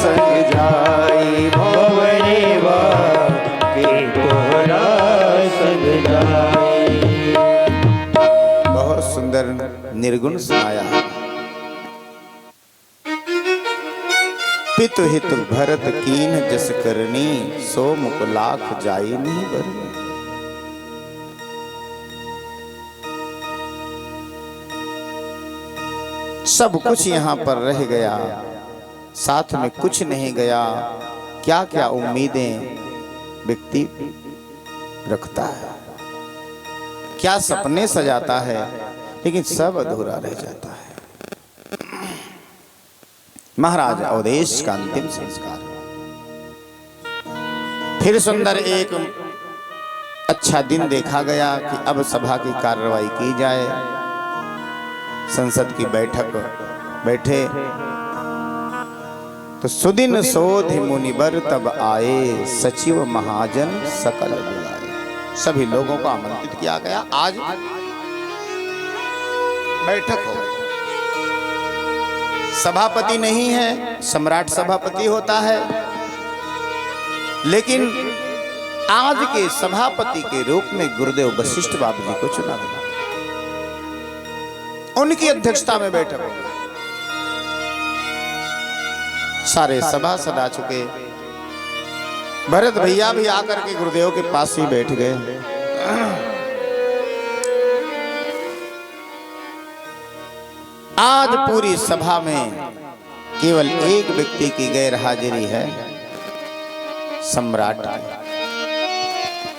संग जाई भंवरवा, निर्गुण सुनाया है। पितु हितु भरत कीन जस करनी, सो मुख लाख जाई नहीं बरनी। सब कुछ यहाँ पर रह गया, साथ में कुछ नहीं गया। क्या क्या उम्मीदें व्यक्ति रखता है, क्या सपने सजाता है, लेकिन सब अधूरा रह जाता है। महाराज अवधेश का अंतिम संस्कार। फिर सुंदर एक अच्छा दिन देखा गया कि अब सभा की कार्रवाई की जाए। संसद की बैठक बैठे तो सुदिन सोधि मुनिबर तब आए, सचिव महाजन सकल बुलाए। सभी लोगों को आमंत्रित किया गया। आज बैठक हो। सभापति नहीं है, सम्राट सभापति होता है, लेकिन आज के सभापति के रूप में गुरुदेव वशिष्ठ बाबू जी को चुना गया। उनकी अध्यक्षता में बैठक हो। सारे सभासद आ चुके। भरत भैया भी आकर के गुरुदेव के पास ही बैठ गए। आज पूरी सभा में केवल एक व्यक्ति की गैर हाजिरी है, सम्राट की।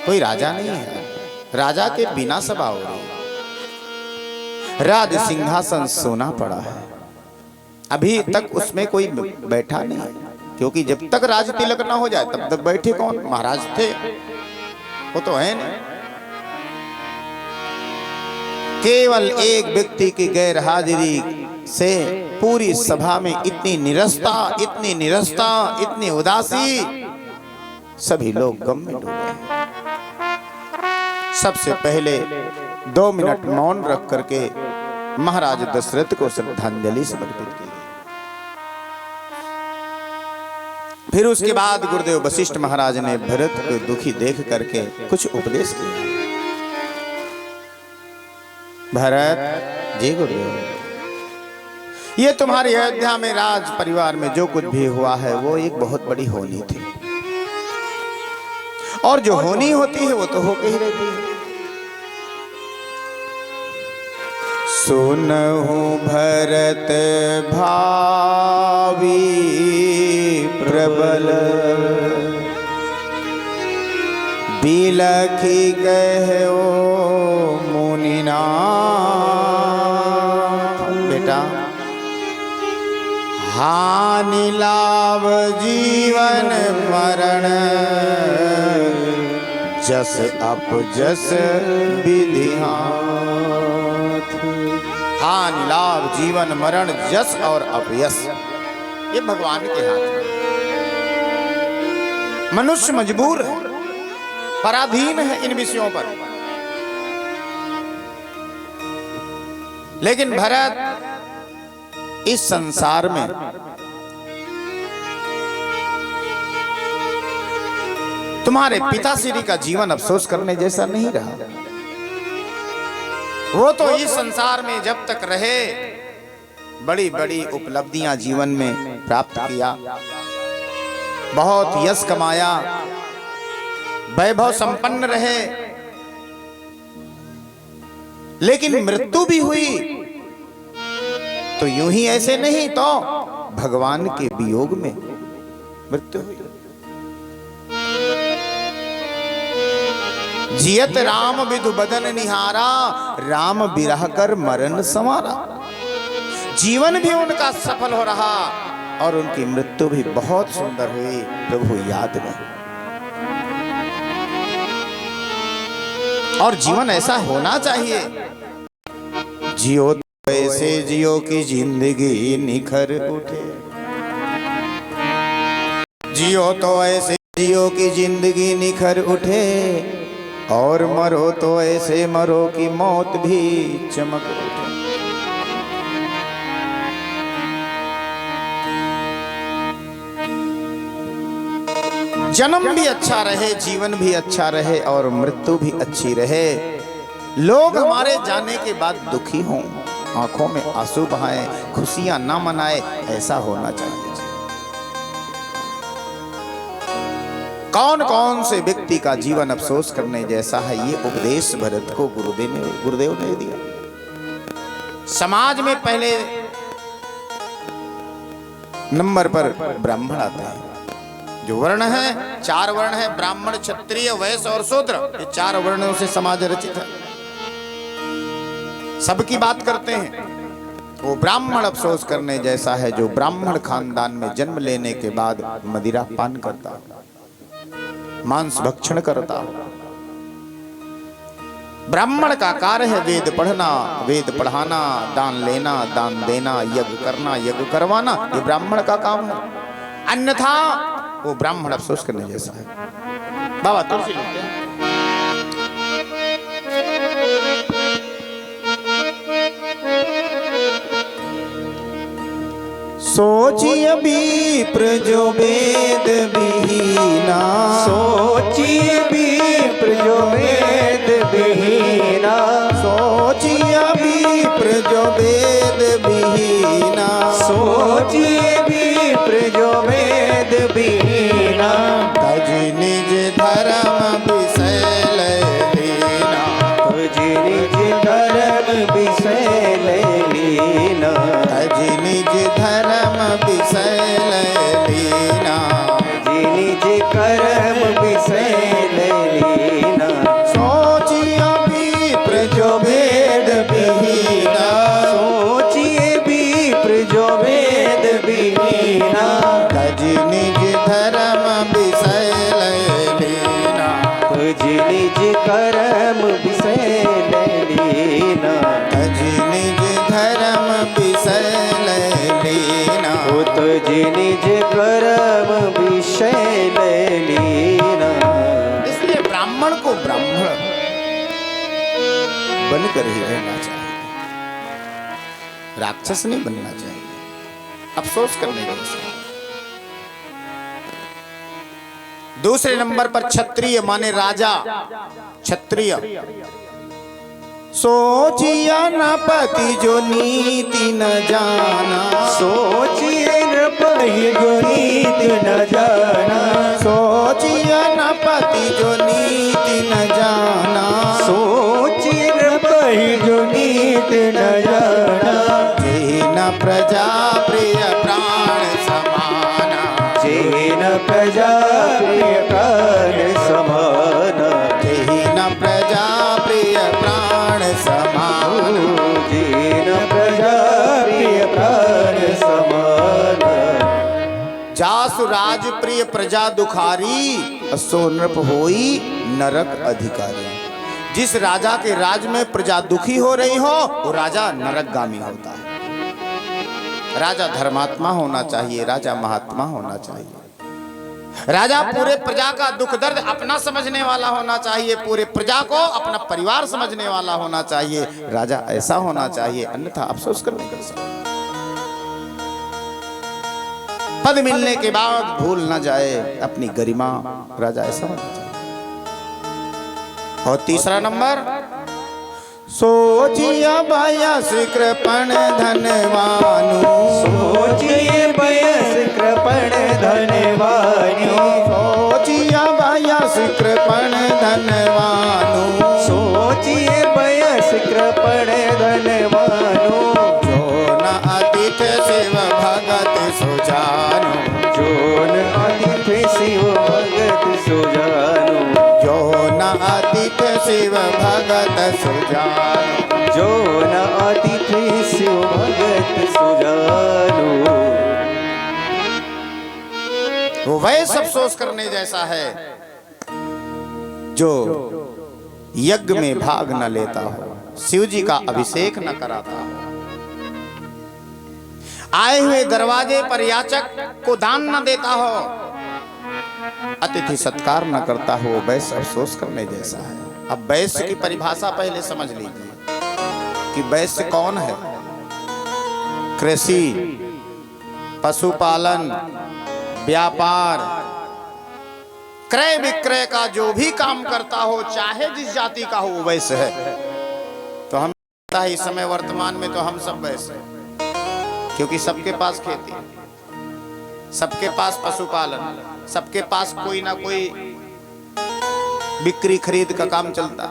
कोई राजा नहीं है। राजा के बिना सभा हो रही है। राज सिंहासन सोना पड़ा है। अभी तक उसमें कोई बैठा नहीं, क्योंकि जब तक राज तिलक ना हो जाए तब तक बैठे कौन? महाराज थे, वो तो है नहीं। केवल एक व्यक्ति की गैर हाजिरी से पूरी सभा में इतनी निरस्ता, इतनी निरस्ता, इतनी उदासी, सभी लोग गम में डूबे। सबसे पहले 2 मिनट मौन रख करके महाराज दशरथ को श्रद्धांजलि समर्पित की। फिर उसके बाद गुरुदेव वशिष्ठ महाराज ने भरत को दुखी देख करके कुछ उपदेश किया। भरत जी गुरुदेव, ये तुम्हारी अयोध्या में राज परिवार में जो कुछ भी हुआ है वो एक बहुत बड़ी होनी थी, और जो होनी होती है वो तो होके ही रहती है। सुनहु भरत भावी प्रबल, बिलखी कहो मुनिनाथ। बेटा, हानि लाभ जीवन मरण, जस अप जस विधिहाथ। हानि लाभ जीवन मरण, जस और अपयश, ये भगवान के हाथ में। मनुष्य मजबूर है, पराधीन है इन विषयों पर। लेकिन भरत, इस संसार में तुम्हारे पिताश्री का जीवन अफसोस करने जैसा नहीं रहा। वो तो इस संसार में जब तक रहे बड़ी बड़ी उपलब्धियां जीवन में प्राप्त किया, बहुत यश कमाया, वैभव संपन्न रहे, लेकिन मृत्यु भी हुई तो यूं ही ऐसे नहीं, तो भगवान के वियोग में मृत्यु हुई। जियत राम विधु बदन निहारा, राम बिरह कर मरण संवारा। जीवन भी उनका सफल हो रहा और उनकी मृत्यु भी बहुत सुंदर हुई प्रभु याद में। और जीवन ऐसा होना चाहिए, जियो तो ऐसे जियो की जिंदगी निखर उठे, जियो तो ऐसे जियो की जिंदगी निखर उठे, और मरो तो ऐसे मरो कि मौत भी चमक उठे। जन्म भी अच्छा रहे, जीवन भी अच्छा रहे, और मृत्यु भी अच्छी रहे। लोग हमारे जाने के बाद दुखी हों, आंखों में आंसू बहाए, खुशियां ना मनाए, ऐसा होना चाहिए। कौन कौन से व्यक्ति का जीवन अफसोस करने जैसा है, ये उपदेश भरत को गुरुदेव ने दिया। समाज में पहले नंबर पर ब्राह्मण आते हैं। जो वर्ण है, 4 वर्ण है, ब्राह्मण, क्षत्रिय, वैश्य और शूद्र। ये 4 वर्णों से समाज रचित है। सबकी बात करते हैं। वो ब्राह्मण अफसोस करने जैसा है जो ब्राह्मण खानदान में जन्म लेने के बाद मदिरा पान करता, मांस भक्षण करता। ब्राह्मण का कार्य है वेद पढ़ना, वेद पढ़ाना, दान लेना, दान देना, यज्ञ करना, यज्ञ करवाना। ये ब्राह्मण का काम है। अन्यथा वो ब्राह्मण अफसोस करने जैसा है। बाबा तुलसी लिखते हैं, सोचिए विप्र जो वेद विहीना, सोचिए विप्र जो वेद विहीना, सोचिए विप्र जो वेद विहीना, सोचिए विप्र जो वेद विहीना, तज निज धर्म विषय लीना, तज निज धर्म विषय लीना, तज निज धर्म विषय लीना, तज निज कर्म विषय लीना, सोचिए विप्र जो वेद विहीना, सोचिए विप्र जो वेद विहीना, तज निज धर्म विषय लीना, तुझ निज कर्म विषय लीना, तज निज धर्म विषय लीना, तुझ निज कर्म विषय लीना। इसलिए ब्राह्मण को ब्राह्मण बनकर ही रहना चाहिए, राक्षस नहीं बनना चाहिए। अफसोस करने जैसा। दूसरे नंबर पर क्षत्रिय माने राजा, क्षत्रिय। सोचिया नपति जो नीति न जाना, सोचिए नृपति जो नीति न जाना, सोचिया नपति जो नीति न जाना, सोचिए नृपति जो नीति न जाना, जेन प्रजा प्रिय प्राण समाना, जेन प्रजा प्रिय प्राण समाना, जेन प्रजा प्रिय प्राण समाना, जेन प्रजा प्रिय प्राण समाना, जासु राज प्रिय प्रजा दुखारी, असो नृप होई नरक अधिकारी। जिस राजा के राज में प्रजा दुखी हो रही हो, वो राजा नरकगामी होता है। राजा धर्मात्मा होना चाहिए, राजा महात्मा होना चाहिए। राजा पूरे प्रजा का दुख दर्द अपना समझने वाला होना चाहिए, पूरे प्रजा को अपना परिवार समझने वाला होना चाहिए। राजा ऐसा होना चाहिए, अन्यथा अफसोस करने का समय। पद मिलने के बाद भूल न जाए अपनी गरिमा, राजा ऐसा होना चाहिए। और तीसरा नंबर, सोचिया बयस कृपण धनवानु, सोचिए बयस कृपण धनवानु, सोचिया बयस कृपण धनवानु, सोचिए बयस कृपण धनवानु, जो न अतिथ शिव भगत सुजानु, जो न अतिथि शिव भगत सुजानु, जो न अतिथ शिव भगत सुजानु, जो न अतिथि शिव भगत सुजानु। वो वैसे अफसोस करने जैसा है जो यज्ञ में भाग न लेता हो, शिव जी का अभिषेक न कराता हो, आए हुए दरवाजे पर याचक को दान न देता हो, अतिथि सत्कार न करता हो, वैश्य अफसोस करने जैसा है। अब वैश्य की परिभाषा पहले समझ लीजिए कि वैश्य कौन है। कृषि, पशुपालन, व्यापार, क्रय विक्रय का जो भी काम करता हो, चाहे जिस जाति का हो, वैश्य है। तो हम लगता है इस समय वर्तमान में तो हम सब वैसे हैं, क्योंकि सबके पास खेती, सबके पास पशुपालन, सबके पास कोई ना कोई बिक्री खरीद का काम चलता।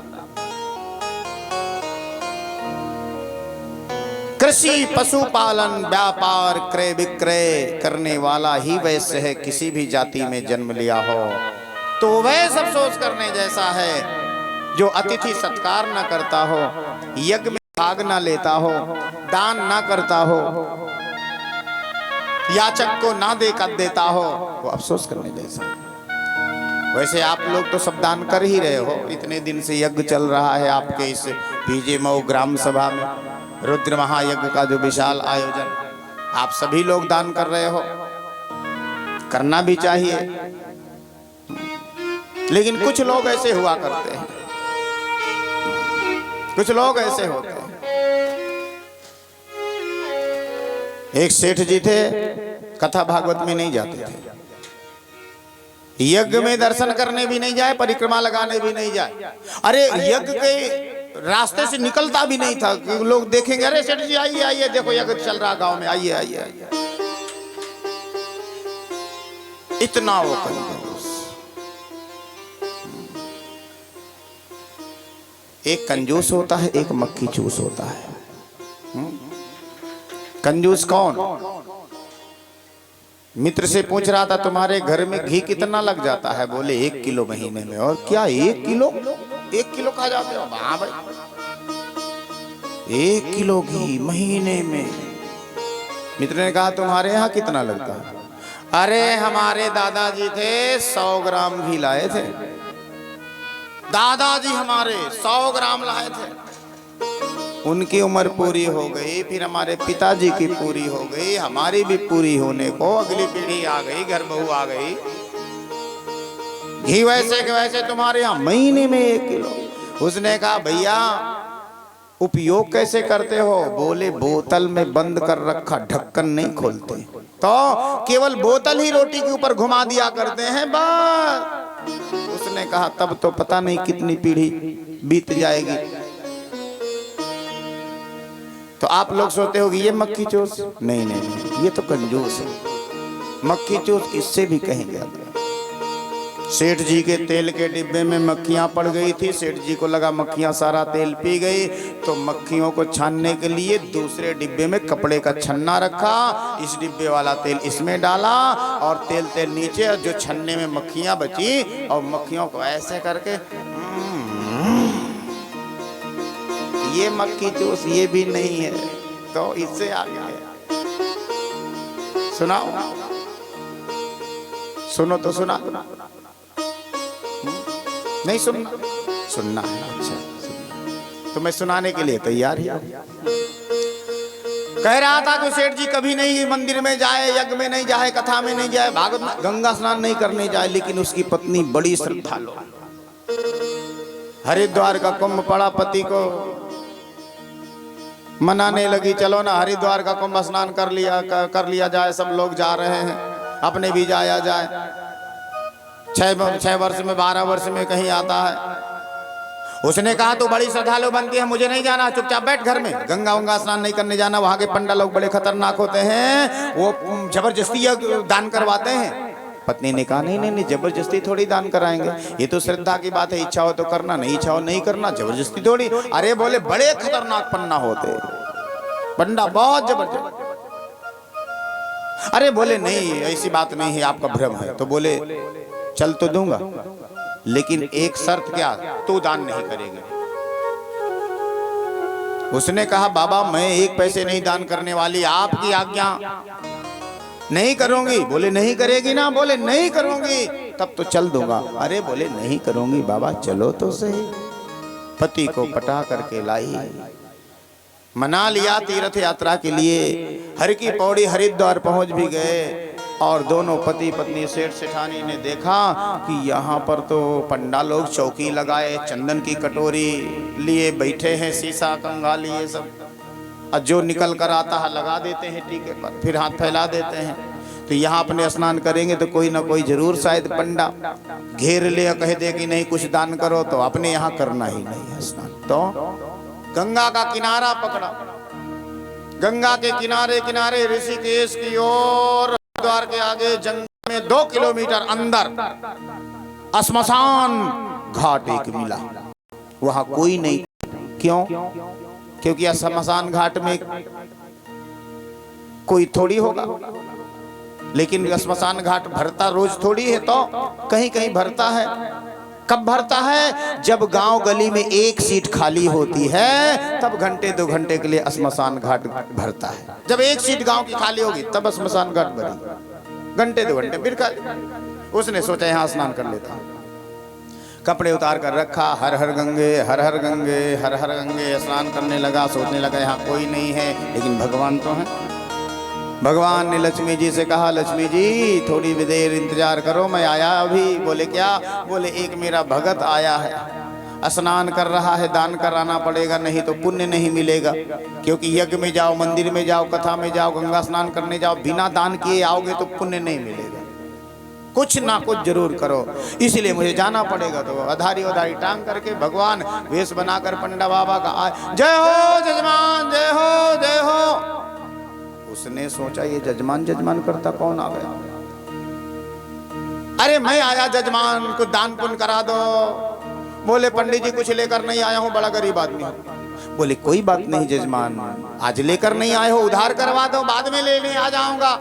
कृषि, पशुपालन, व्यापार, क्रय विक्रय करने वाला ही वैसे है। किसी भी जाति में जन्म लिया हो तो वह सब सोच करने जैसा है जो अतिथि सत्कार न करता हो, यज्ञ में भाग न लेता हो, दान न करता हो, याचक को ना देता हो, वो अफसोस करने जैसा है। वैसे आप लोग तो सब दान कर ही रहे हो। इतने दिन से यज्ञ चल रहा है आपके इस पीजे मऊ ग्राम सभा में, रुद्र महायज्ञ का जो विशाल आयोजन, आप सभी लोग दान कर रहे हो, करना भी चाहिए। लेकिन कुछ लोग ऐसे हुआ करते हैं, कुछ लोग ऐसे होते हैं। एक सेठ जी थे, कथा भागवत में नहीं जाते थे, यज्ञ में दर्शन करने भी नहीं जाए, परिक्रमा लगाने भी नहीं जाए। अरे यज्ञ के रास्ते से निकलता भी नहीं था कि लोग देखेंगे, अरे सेठ जी आइए आइए, देखो यज्ञ चल रहा गांव में, आइए आइए आइए। इतना वो कंजूस। एक कंजूस होता है, एक मक्खी चूस होता है। कंजूस कौन? मित्र से पूछ रहा था तुम्हारे घर में घी कितना लग जाता है? बोले 1 किलो महीने में। और क्या 1 किलो? 1 किलो खा जाते हो? हाँ भाई, 1 किलो घी महीने में। मित्र ने कहा तुम्हारे यहाँ कितना लगता है? अरे हमारे दादाजी थे 100 ग्राम घी लाए थे, दादाजी हमारे 100 ग्राम लाए थे। उनकी उम्र पूरी हो गई, फिर हमारे पिताजी की पूरी हो गई, हमारी भी पूरी होने को अगली पीढ़ी आ गई, घर बहू आ गई। घी वैसे के वैसे तुम्हारे यहाँ महीने में 1 किलो। उसने कहा भैया उपयोग कैसे करते हो? बोले बोतल में बंद कर रखा, ढक्कन नहीं खोलते, तो केवल बोतल ही रोटी के ऊपर घुमा दिया करते हैं बस। उसने कहा तब तो पता नहीं कितनी पीढ़ी बीत जाएगी। तो आप लोग सोचते हो कि ये मक्खी चूस? नहीं नहीं नहीं, ये तो कंजूस है। मक्खी चूस इससे भी कहेंगे। सेठ जी के तेल के डिब्बे में मक्खियां पड़ गई थी, सेठ जी को लगा मक्खियां सारा तेल पी गई, तो मक्खियों को छानने के लिए दूसरे डिब्बे में कपड़े का छन्ना रखा, इस डिब्बे वाला तेल इसमें डाला और तेल नीचे, और जो छन्ने में मक्खियां बची और मक्खियों को ऐसे करके ये मक्खी चूस ये भी नहीं है, तो इससे आगे सुनाओ, सुनो तो सुना, नहीं सुनना? सुनना है। अच्छा सुनना। तो मैं सुनाने के लिए तैयार ही। कह रहा था कि सेठ जी कभी नहीं मंदिर में जाए, यज्ञ में नहीं जाए, कथा में नहीं जाए, भागवत गंगा स्नान नहीं करने जाए, लेकिन उसकी पत्नी बड़ी श्रद्धालु। हरिद्वार का कुंभ पड़ा, पति को मनाने लगी, चलो ना हरिद्वार का कुंभ स्नान कर लिया जाए, सब लोग जा रहे हैं, अपने भी जाया जाए। 6 वर्ष में 12 वर्ष में कहीं आता है। उसने कहा तो बड़ी श्रद्धालु बनती है, मुझे नहीं जाना, चुपचाप बैठ घर में, गंगा वंगा स्नान नहीं करने जाना, वहां के पंडा लोग बड़े खतरनाक होते हैं, वो जबरदस्ती दान करवाते हैं। पत्नी ने कहा नहीं नहीं नहीं, जबरदस्ती थोड़ी दान कराएंगे, ये तो श्रद्धा की बात है, इच्छा हो तो करना, नहीं इच्छा हो नहीं करना, जबरदस्ती थोड़ी। अरे बोले बड़े खतरनाक पन्ना होते, पंडा बहुत जबरदस्त। अरे बोले नहीं ऐसी बात नहीं है, आपका भ्रम है। तो बोले चल तो दूंगा, लेकिन एक शर्त, क्या? तू दान नहीं करेगी। उसने कहा बाबा मैं 1 पैसे नहीं दान करने वाली, आपकी आज्ञा, नहीं करूंगी। बोले नहीं करेगी ना? बोले नहीं करूंगी। तब तो चल दूंगा। अरे बोले नहीं करूंगी बाबा, चलो तो सही। पति को पटा करके लाई, मना लिया तीर्थ यात्रा के लिए। हर की पौड़ी हरिद्वार पहुंच भी गए, और दोनों पति पत्नी सेठ सेठानी ने देखा कि यहाँ पर तो पंडा लोग चौकी लगाए, चंदन की कटोरी लिए बैठे हैं, शीशा कंगा लिए सब, और जो निकल कर आता है लगा देते हैं टीके पर, फिर हाथ फैला देते हैं। तो यहाँ अपने स्नान करेंगे तो कोई ना कोई जरूर शायद पंडा घेर ले, कह दे कि नहीं कुछ दान करो, तो अपने यहाँ करना ही नहीं है स्नान। तो गंगा का किनारा पकड़ा। गंगा के किनारे किनारे ऋषिकेश की ओर, हरिद्वार के आगे जंगल में 2 किलोमीटर अंदर श्मशान घाट एक मिला। वहां कोई नहीं। क्यों? क्योंकि श्मशान घाट में कोई थोड़ी होगा, लेकिन श्मशान घाट भरता रोज थोड़ी है, तो कहीं कहीं भरता है। कब भरता है? जब गांव गली में एक सीट खाली होती है, तब घंटे 2 घंटे के लिए श्मशान घाट भरता है। जब एक सीट गांव की खाली होगी तब श्मशान घाट भरेगी। घंटे 2 घंटे फिर खाली। उसने सोचा यहाँ स्नान कर लेता हूं। कपड़े उतार कर रखा, हर हर गंगे हर हर गंगे हर हर गंगे स्नान करने लगा। सोचने लगा यहाँ कोई नहीं है, लेकिन भगवान तो है। भगवान ने लक्ष्मी जी से कहा, लक्ष्मी जी थोड़ी भी देर इंतजार करो, मैं आया अभी। बोले क्या? बोले एक मेरा भगत आया है, स्नान कर रहा है, दान कराना पड़ेगा, नहीं तो पुण्य नहीं मिलेगा। क्योंकि यज्ञ में जाओ, मंदिर में जाओ, कथा में जाओ, गंगा स्नान करने जाओ, बिना दान किए आओगे तो पुण्य नहीं मिलेगा। कुछ ना कुछ जरूर करो, इसलिए मुझे जाना पड़ेगा। तो आधारी उधारी टांग करके भगवान वेश बनाकर पंडा बाबा का आए। जय हो जजमान, जय हो जय हो। उसने सोचा ये जजमान जजमान करता कौन आ गया? अरे मैं आया जजमान, कुछ दान पुण्य करा दो। बोले पंडित जी कुछ लेकर नहीं आया हूँ, बड़ा गरीब आदमी हूँ। बोले कोई बात नहीं जजमान, आज लेकर नहीं आए हो, उधार करवा दो, बाद में लेने आ जाऊंगा।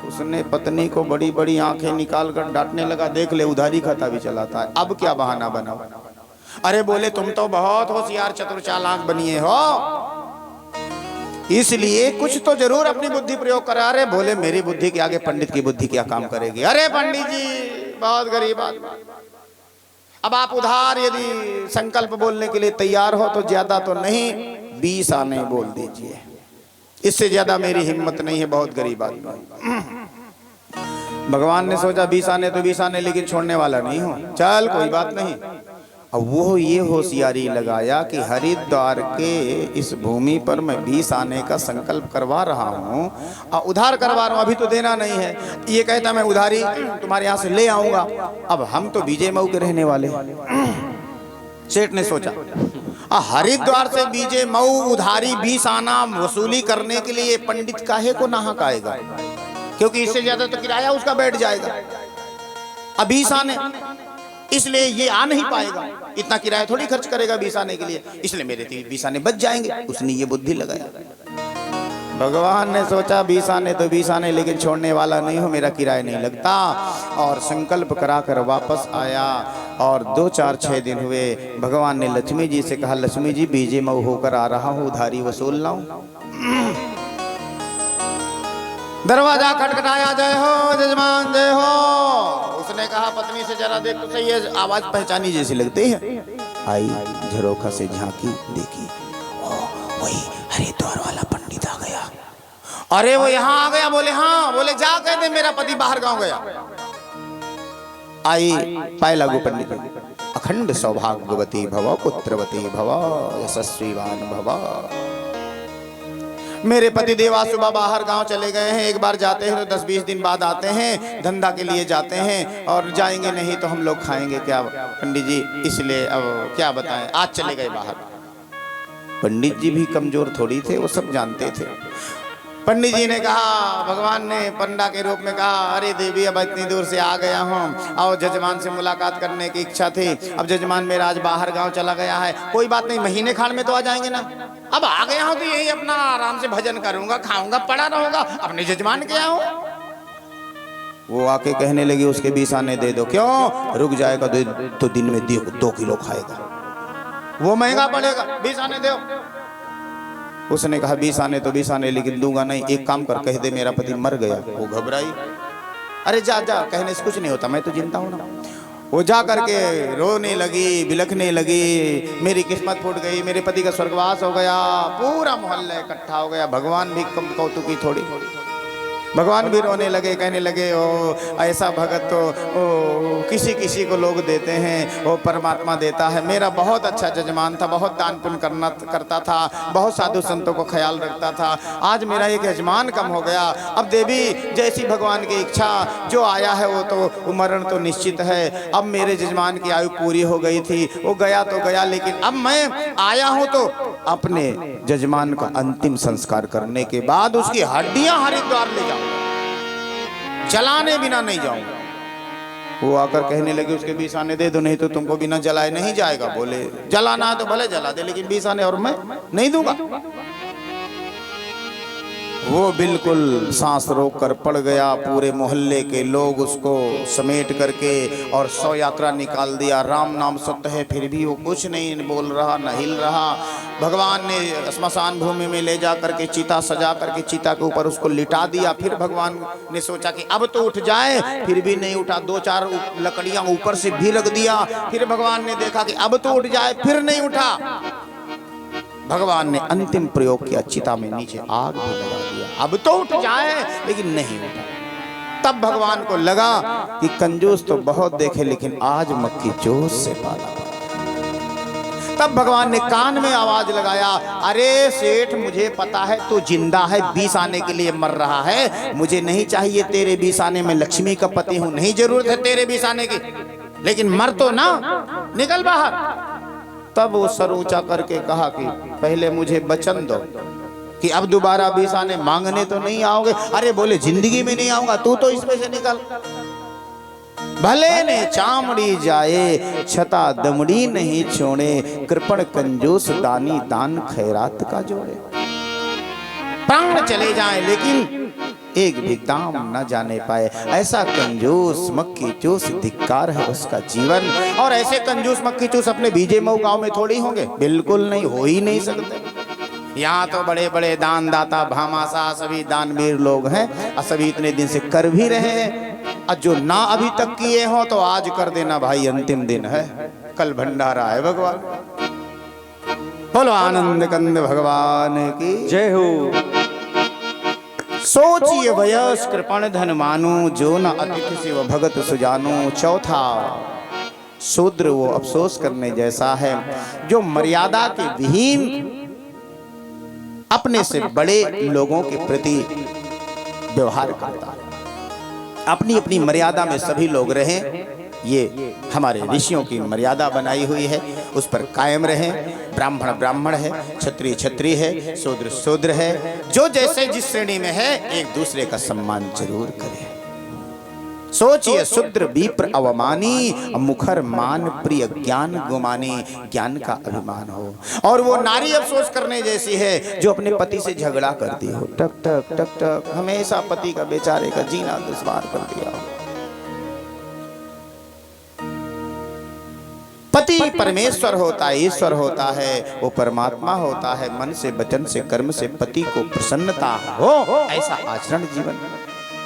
उसने पत्नी को बड़ी बड़ी आंखें निकाल कर डांटने लगा, देख ले उधारी खाता भी चलाता है, अब क्या बहाना बनाओ। अरे बोले तुम तो बहुत होशियार चतुर चालाक बनिए हो, इसलिए कुछ तो जरूर अपनी बुद्धि प्रयोग करा। रहे बोले मेरी बुद्धि के आगे पंडित की बुद्धि क्या काम करेगी? अरे पंडित जी बहुत गरीब आदमी, अब आप उधार यदि संकल्प बोलने के लिए तैयार हो तो ज्यादा तो नहीं, 20 आने बोल दीजिए, इससे ज्यादा मेरी हिम्मत नहीं है, बहुत गरीब आदमी। भगवान ने सोचा 20 आने तो 20 आने, लेकिन छोड़ने वाला नहीं हूं, चल कोई बात नहीं। अब वो ये होशियारी लगाया कि हरिद्वार के इस भूमि पर मैं 20 आने का संकल्प करवा रहा हूँ, उधार करवा रहा हूँ, अभी तो देना नहीं है। ये कहता मैं उधारी तुम्हारे यहाँ से ले आऊंगा। अब हम तो बीजे मऊ के रहने वाले। सेठ ने सोचा हरिद्वार से बीजे मऊ उधारी 20 आना वसूली करने के लिए पंडित काहे को नाहक आएगा, क्योंकि इससे ज्यादा तो किराया उसका बैठ जाएगा। अब 20 आने, इसलिए ये आ नहीं पाएगा, इतना किराया थोड़ी खर्च करेगा 20 आने के लिए, इसलिए मेरे 20 आने बच जाएंगे। उसने ये बुद्धि लगाया। भगवान ने सोचा 20 आने तो 20 आने, लेकिन छोड़ने वाला नहीं हो, मेरा किराया नहीं लगता। और संकल्प कराकर वापस आया। और 2, 4, 6 दिन हुए। भगवान ने लक्ष्मी जी से कहा, लक्ष्मी जी बीजे मऊ होकर आ रहा हूँ, उधारी वसूल लाऊं। दरवाजा खटखटाया, जय हो जजमान जय हो। उसने कहा पत्नी से जरा देख तो सही है, आवाज पहचानी जैसी लगती है। आई झरोखा से झांकी, देखी वही हरिद्वार वाला पंडित आ गया। अरे वो यहाँ आ गया? बोले हाँ। बोले जा कह दे मेरा पति बाहर गांव गया। आई पाए लागू पंडित, अखंड सौभाग्यवती भव, पुत्रवती भव, यशस्वीवान भव। मेरे पति देवा सुबह बाहर गांव चले गए हैं, एक बार जाते हैं तो 10-20 दिन बाद आते हैं, धंधा के लिए जाते हैं, और जाएंगे नहीं तो हम लोग खाएंगे क्या पंडित जी, इसलिए अब क्या बताएं, आज चले गए बाहर। पंडित जी भी कमजोर थोड़ी थे, वो सब जानते थे। पंडित जी ने कहा, भगवान ने पंडा के रूप में कहा, अरे देवी अब इतनी दूर से आ गया हूँ और जजमान से मुलाकात करने की इच्छा थी। अब जजमान मेरा आज बाहर गांव चला गया है, कोई बात नहीं, महीने खान में तो आ जाएंगे ना। अब आ गया हूँ तो यही अपना आराम से भजन करूंगा, खाऊंगा, पड़ा रहूंगा, अपने जजमान के आऊँ। वो आके कहने लगी उसके 20 आने दे दो। क्यों? रुक जाएगा तो दिन में 2 किलो खाएगा, वो महंगा पड़ेगा, 20 आने दो। उसने कहा 20 आने तो 20 आने, लेकिन दूंगा नहीं। एक काम कर, कह दे मेरा पति मर गया। वो घबराई, अरे जा जा, कहने से कुछ नहीं होता, मैं तो जिंदा हूं ना। वो जा करके रोने लगी, बिलखने लगी, मेरी किस्मत फूट गई, मेरे पति का स्वर्गवास हो गया। पूरा मोहल्ला इकट्ठा हो गया। भगवान भी कम कौतुकी थोड़ी, भगवान भी रोने लगे, कहने लगे ओ ऐसा भगत तो ओ किसी किसी को लोग देते हैं, वो परमात्मा देता है। मेरा बहुत अच्छा जजमान था, बहुत दान पुण्य करता था, बहुत साधु संतों को ख्याल रखता था। आज मेरा एक यजमान कम हो गया। अब देवी जैसी भगवान की इच्छा, जो आया है वो तो मरण तो निश्चित है। अब मेरे जजमान की आयु पूरी हो गई थी, वो गया तो गया, लेकिन अब मैं आया हूँ तो अपने जजमान का अंतिम संस्कार करने के बाद उसकी हड्डियां हरिद्वार ले जाऊंगा, जलाने बिना नहीं जाऊंगा। वो आकर कहने लगे उसके 20 आने दे दो, नहीं तो तुमको बिना जलाए नहीं जाएगा। बोले जलाना है तो भले जला दे, लेकिन 20 आने और मैं नहीं दूंगा। वो बिल्कुल सांस रोक कर पड़ गया। पूरे मोहल्ले के लोग उसको समेट करके और 100 यात्रा निकाल दिया। राम नाम सत्य है, फिर भी वो कुछ नहीं बोल रहा, न हिल रहा। भगवान ने स्मशान भूमि में ले जा करके चिता सजा करके चिता के ऊपर उसको लिटा दिया। फिर भगवान ने सोचा कि अब तो उठ जाए, फिर भी नहीं उठा। 2-4 लकड़ियां ऊपर से भी रख दिया। फिर भगवान ने देखा कि अब तो उठ जाए, फिर नहीं उठा। भगवान ने अंतिम प्रयोग किया, चिता में नीचे आग भी लगा दिया। अब तो उठ जाए, लेकिन नहीं उठा। तब भगवान को लगा कि कंजूस तो बहुत देखे, लेकिन आज मक्खी जोश से पाला। तब भगवान ने कान में आवाज लगाया, अरे सेठ मुझे पता है तू जिंदा है, 20 आने के लिए मर रहा है। मुझे नहीं चाहिए तेरे 20 आने, में लक्ष्मी का पति हूं, नहीं जरूरत है तेरे 20 आने की, लेकिन मर तो ना, निकल बाहर। तब वो सर ऊंचा करके कहा कि पहले मुझे वचन दो कि अब दोबारा 20 आने मांगने तो नहीं आओगे। अरे बोले जिंदगी में नहीं आऊंगा, तू तो इसमें से निकल। भले ने चामड़ी जाए छता दमड़ी नहीं छोड़े, कृपण कंजूस दानी दान खैरात का जोड़े। प्राण चले जाए लेकिन एक भी दाम न जाने पाए, ऐसा कंजूस मक्खी चूस धिक्कार है उसका जीवन। और ऐसे कंजूस मक्खी चूस अपने बीजे मऊ गांव में थोड़ी होंगे, बिल्कुल नहीं, हो ही नहीं सकते। यहाँ तो बड़े बड़े दान दाता भामाशाह सभी दानवीर लोग हैं, और सभी इतने दिन से कर भी रहे हैं। और जो ना अभी तक किए हो तो आज कर देना भाई, अंतिम दिन है, कल भंडारा है भगवान। बोलो आनंद कंद भगवान की जय हो। सोचिए वयस कृपण धन मानो, जो न अतिथि से वह भगत सुजानो। चौथा, शूद्र वो अफसोस करने जैसा है जो मर्यादा के विहीन अपने से बड़े लोगों के प्रति व्यवहार करता है। अपनी अपनी मर्यादा में सभी लोग रहें, ये हमारे ऋषियों की मर्यादा बनाई हुई है, उस पर कायम रहें। ब्राह्मण ब्राह्मण है, क्षत्रिय क्षत्रिय है, शूद्र शूद्र है, जो जैसे जिस श्रेणी में है एक दूसरे का सम्मान जरूर करे। सोचिए शूद्र विप्र अवमानी, मुखर मान प्रिय ज्ञान गुमानी। ज्ञान का अभिमान हो। और वो नारी अफसोस करने जैसी है जो अपने पति से झगड़ा करती हो, टक टक टक टक, हमेशा पति का बेचारे का जीना दुश्वार कर दिया हो। पति परमेश्वर होता है, ईश्वर होता है, वो परमात्मा होता है। मन से वचन से कर्म से पति को प्रसन्नता हो, ऐसा आचरण जीवन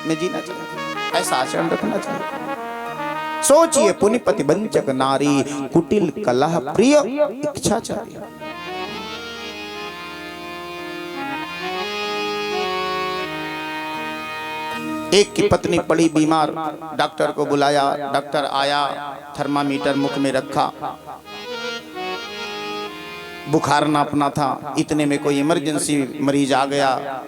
में जीना चाहिए, ऐसा आचरण रखना चाहिए। सोचिए पुण्यपति वंचक नारी, कुटिल कलह प्रिय इच्छाचारी। एक की पत्नी पड़ी बीमार, डॉक्टर को बुलाया, डॉक्टर आया, थर्मामीटर मुख में रखा, बुखार नापना था। इतने में कोई इमरजेंसी मरीज आ गया,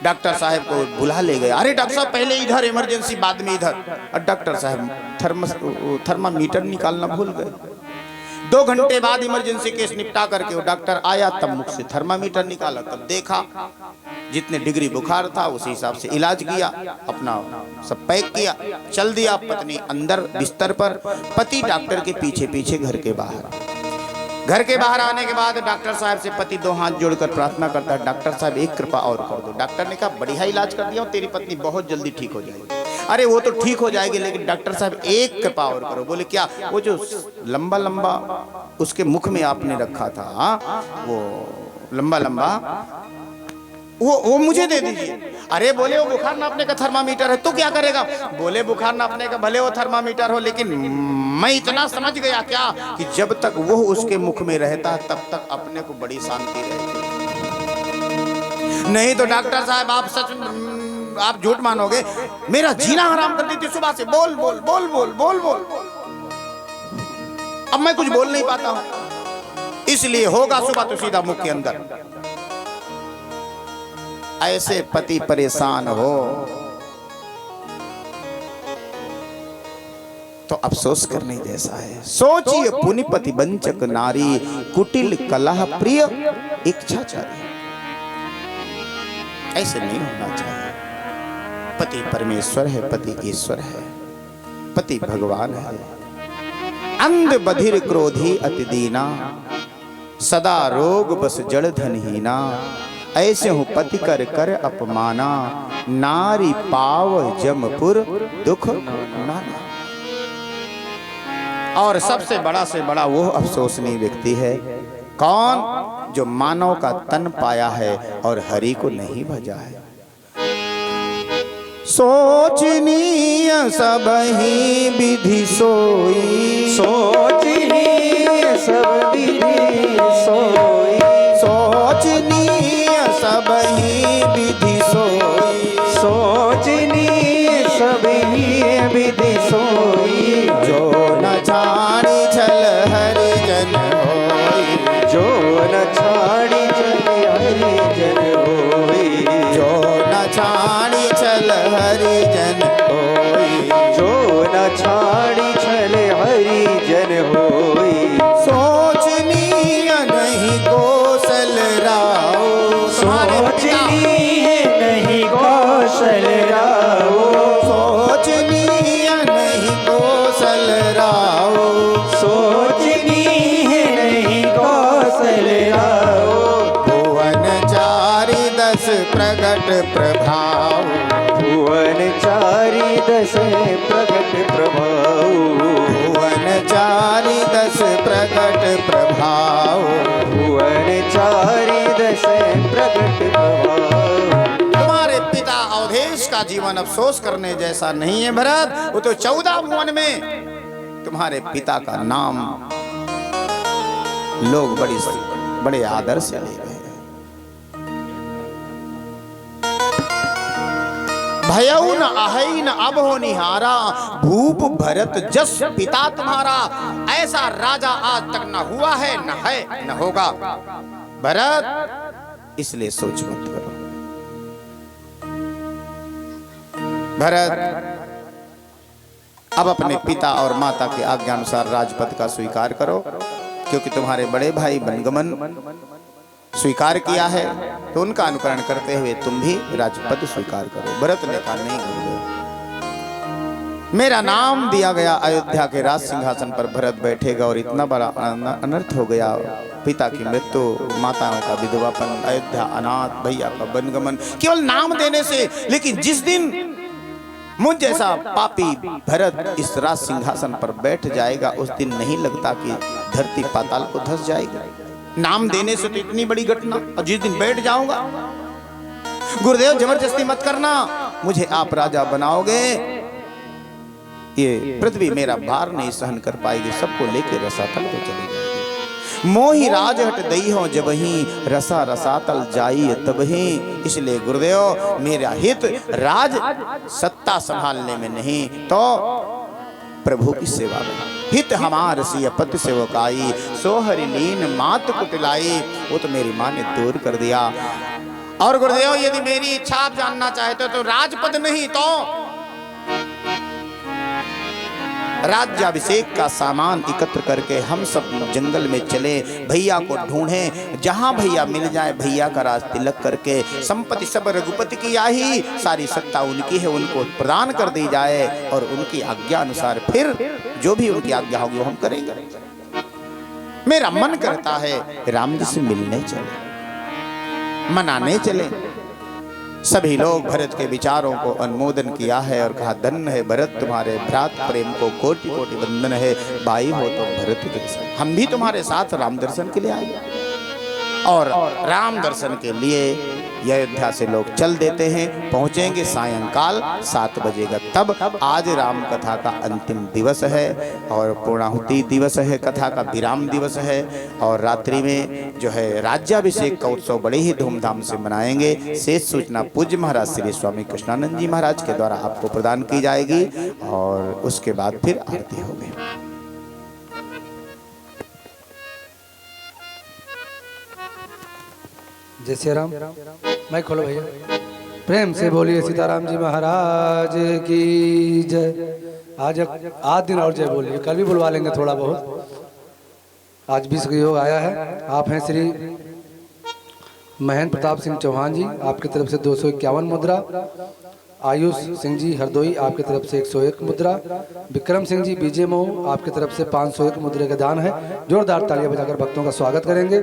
डॉक्टर साहब को बुला ले गया। अरे डॉक्टर साहब पहले इधर इमरजेंसी, बाद में इधर। और डॉक्टर साहब थर्मामीटर निकालना भूल गए। 2 घंटे बाद इमरजेंसी केस निपटा करके वो डॉक्टर आया, तब मुख से थर्मामीटर निकाला, तब देखा जितने डिग्री बुखार था उसी हिसाब से इलाज किया, अपना सब पैक किया, चल दिया। पत्नी अंदर बिस्तर पर, पति डॉक्टर के पीछे पीछे घर के बाहर। घर के बाहर आने के बाद डॉक्टर साहब से पति 2 हाथ जोड़कर प्रार्थना करता है, डॉक्टर साहब एक कृपा और कर दो। डॉक्टर ने कहा बढ़िया इलाज कर दिया, तेरी पत्नी बहुत जल्दी ठीक हो जाएगी। अरे वो तो ठीक हो जाएगी, लेकिन डॉक्टर साहब एक कृपा और करो। बोले क्या? वो जो लंबा लंबा उसके मुख में आपने रखा था, वो लंबा लंबा वो मुझे दे दीजिए। अरे बोले वो बुखार नापने का थर्मामीटर है, तो क्या करेगा? बोले बुखार नापने का भले वो थर्मामीटर हो, लेकिन मैं इतना समझ गया क्या कि जब तक वो उसके मुख में रहता है तब तक अपने को बड़ी शांति रहती। नहीं तो डॉक्टर साहब आप झूठ मानोगे, मेरा जीना हराम कर दी थी सुबह से, बोल बोल बोल बोल बोल बोल। अब मैं कुछ बोल नहीं पाता हूं, इसलिए होगा सुबह तो सीधा मुख के अंदर। ऐसे पति परेशान हो तो अफसोस करने जैसा है। सोचिए पुण्यपति वंचक नारी, कुटिल कलह प्रिय इच्छाचारी है। ऐसे नहीं होना चाहिए। पति परमेश्वर है, पति ईश्वर है, पति भगवान है। अंध बधिर क्रोधी अति दीना, सदा रोग बस जड़ धनहीना। ऐसे हूँ पति कर कर अपमाना, नारी पाव जमपुर दुख नाना। और सबसे बड़ा से बड़ा वो अफसोसनीय व्यक्ति है कौन? जो मानव का तन पाया है और हरि को नहीं भजा है। सोचनीय सब ही विधि सोई, सोचनीय सब विधि सोई, सोचनीय सब ही विधि सोई, सोचनीय सब ही विधि सोई। जो न जानी छल हरि जन होई, जो न छाड़ी चले हरि जन होई, जो न जानी छल हरि जन होई, जो न छाड़ी चले हरि जन होई। सोचनीय नहीं कौशल राव, सोचनीय नहीं कौशल राव, सोचनीय नहीं कौशल राव, सोचनीय नहीं कौशल राव। भुवन चारि दस प्रगट प्रभाव, भुवन चारि दस प्रगट प्रभाव, भुवन चारि दस प्रगट प्रभाव। भुवन चारि दस प्रगट प्रभाव। तुम्हारे पिता अवधेश का जीवन अफसोस करने जैसा नहीं है भरत। वो तो 14 भुवन में तुम्हारे पिता का नाम लोग बड़े आदर से ले गए। भयउ न अहै न अब हो निहारा, भूप भरत जस पिता तुम्हारा। ऐसा राजा आज तक न हुआ है, न है, न होगा। भरत इसलिए सोच मत करो। भरत अब अपने पिता और माता के आज्ञा अनुसार राजपद का स्वीकार करो, क्योंकि तुम्हारे बड़े भाई बनगमन स्वीकार किया है, तो उनका अनुकरण करते हुए तुम भी राजपद स्वीकार करो। भरत ने कहा नहीं गुरुदेव, मेरा नाम दिया गया अयोध्या के राज सिंहासन पर भरत बैठेगा और इतना बड़ा अनर्थ हो गया। पिता की मृत्यु, माताओं का विधवापन, अयोध्या अनाथ, भैया का बनगमन, केवल नाम देने से। लेकिन जिस दिन मुझ जैसा पापी भरत इस राज सिंहासन पर बैठ जाएगा, उस दिन नहीं लगता कि धरती पाताल को धस जाएगी। नाम देने से तो इतनी बड़ी घटना, और जिस दिन बैठ जाऊंगा। गुरुदेव जबरदस्ती मत करना, मुझे आप राजा बनाओगे, ये पृथ्वी मेरा भार नहीं सहन कर पाएगी, सबको लेकर रसातल को चली जाएगी। मोहि राज हट दई हो जब ही, रसा रसातल जाई तब ही। इसलिए गुरुदेव मेरा हित राज सत्ता संभालने में नहीं, तो प्रभु की सेवा में। हित हमार सिय पति सेवकाई, सोहरि लीन मात कुटिलाई। वो तो मेरी माँ ने दूर कर दिया। और गुरुदेव यदि मेरी इच्छा आप जानना चाहते हो तो राजपद नहीं तो राज्याभिषेक का सामान एकत्र करके हम सब जंगल में चले, भैया को ढूंढें, जहां भैया मिल जाए भैया का राज तिलक करके संपत्ति सब रघुपति की आई, सारी सत्ता उनकी है, उनको प्रदान कर दी जाए और उनकी आज्ञा अनुसार फिर जो भी उनकी आज्ञा होगी वो हम करेंगे। मेरा मन करता है राम जी से मिलने चले, मनाने चले। सभी लोग भरत के विचारों को अनुमोदन किया है और कहा धन्य है भरत, तुम्हारे भ्रात प्रेम को कोटि कोटि वंदन है। भाई हो तो भरत के साथ, हम भी तुम्हारे साथ राम दर्शन के लिए आए। और राम दर्शन के लिए अयोध्या से लोग चल देते हैं, पहुंचेंगे सायंकाल 7 बजेगा। तब आज राम कथा का अंतिम दिवस है और पूर्णाहुति दिवस है, कथा का विराम दिवस है। और रात्रि में जो है राज्याभिषेक का उत्सव बड़े ही धूमधाम से मनाएंगे। शेष सूचना पूज्य महाराज श्री स्वामी कृष्णानंद जी महाराज के द्वारा आपको प्रदान की जाएगी और उसके बाद फिर आरती होगी। जय श्री राम। मैं खोलो भैया, प्रेम से बोलिए सीताराम जी महाराज की जय। आज दिन और जय बोलिए, कल भी बुलवा लेंगे थोड़ा बहुत। आज 20 का योग आया है। आप हैं श्री महेंद्र प्रताप सिंह चौहान जी आपकी तरफ से 251 मुद्रा। आयुष सिंह जी हरदोई आपकी तरफ से 101 मुद्रा। विक्रम सिंह जी बीजे मऊ आपकी तरफ से 501 मुद्रा का दान है। जोरदार तालियां बजाकर भक्तों का स्वागत करेंगे।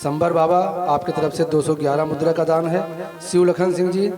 संबर बाबा आपकी तरफ से 211 मुद्रा का दान है। शिवलखन सिंह जी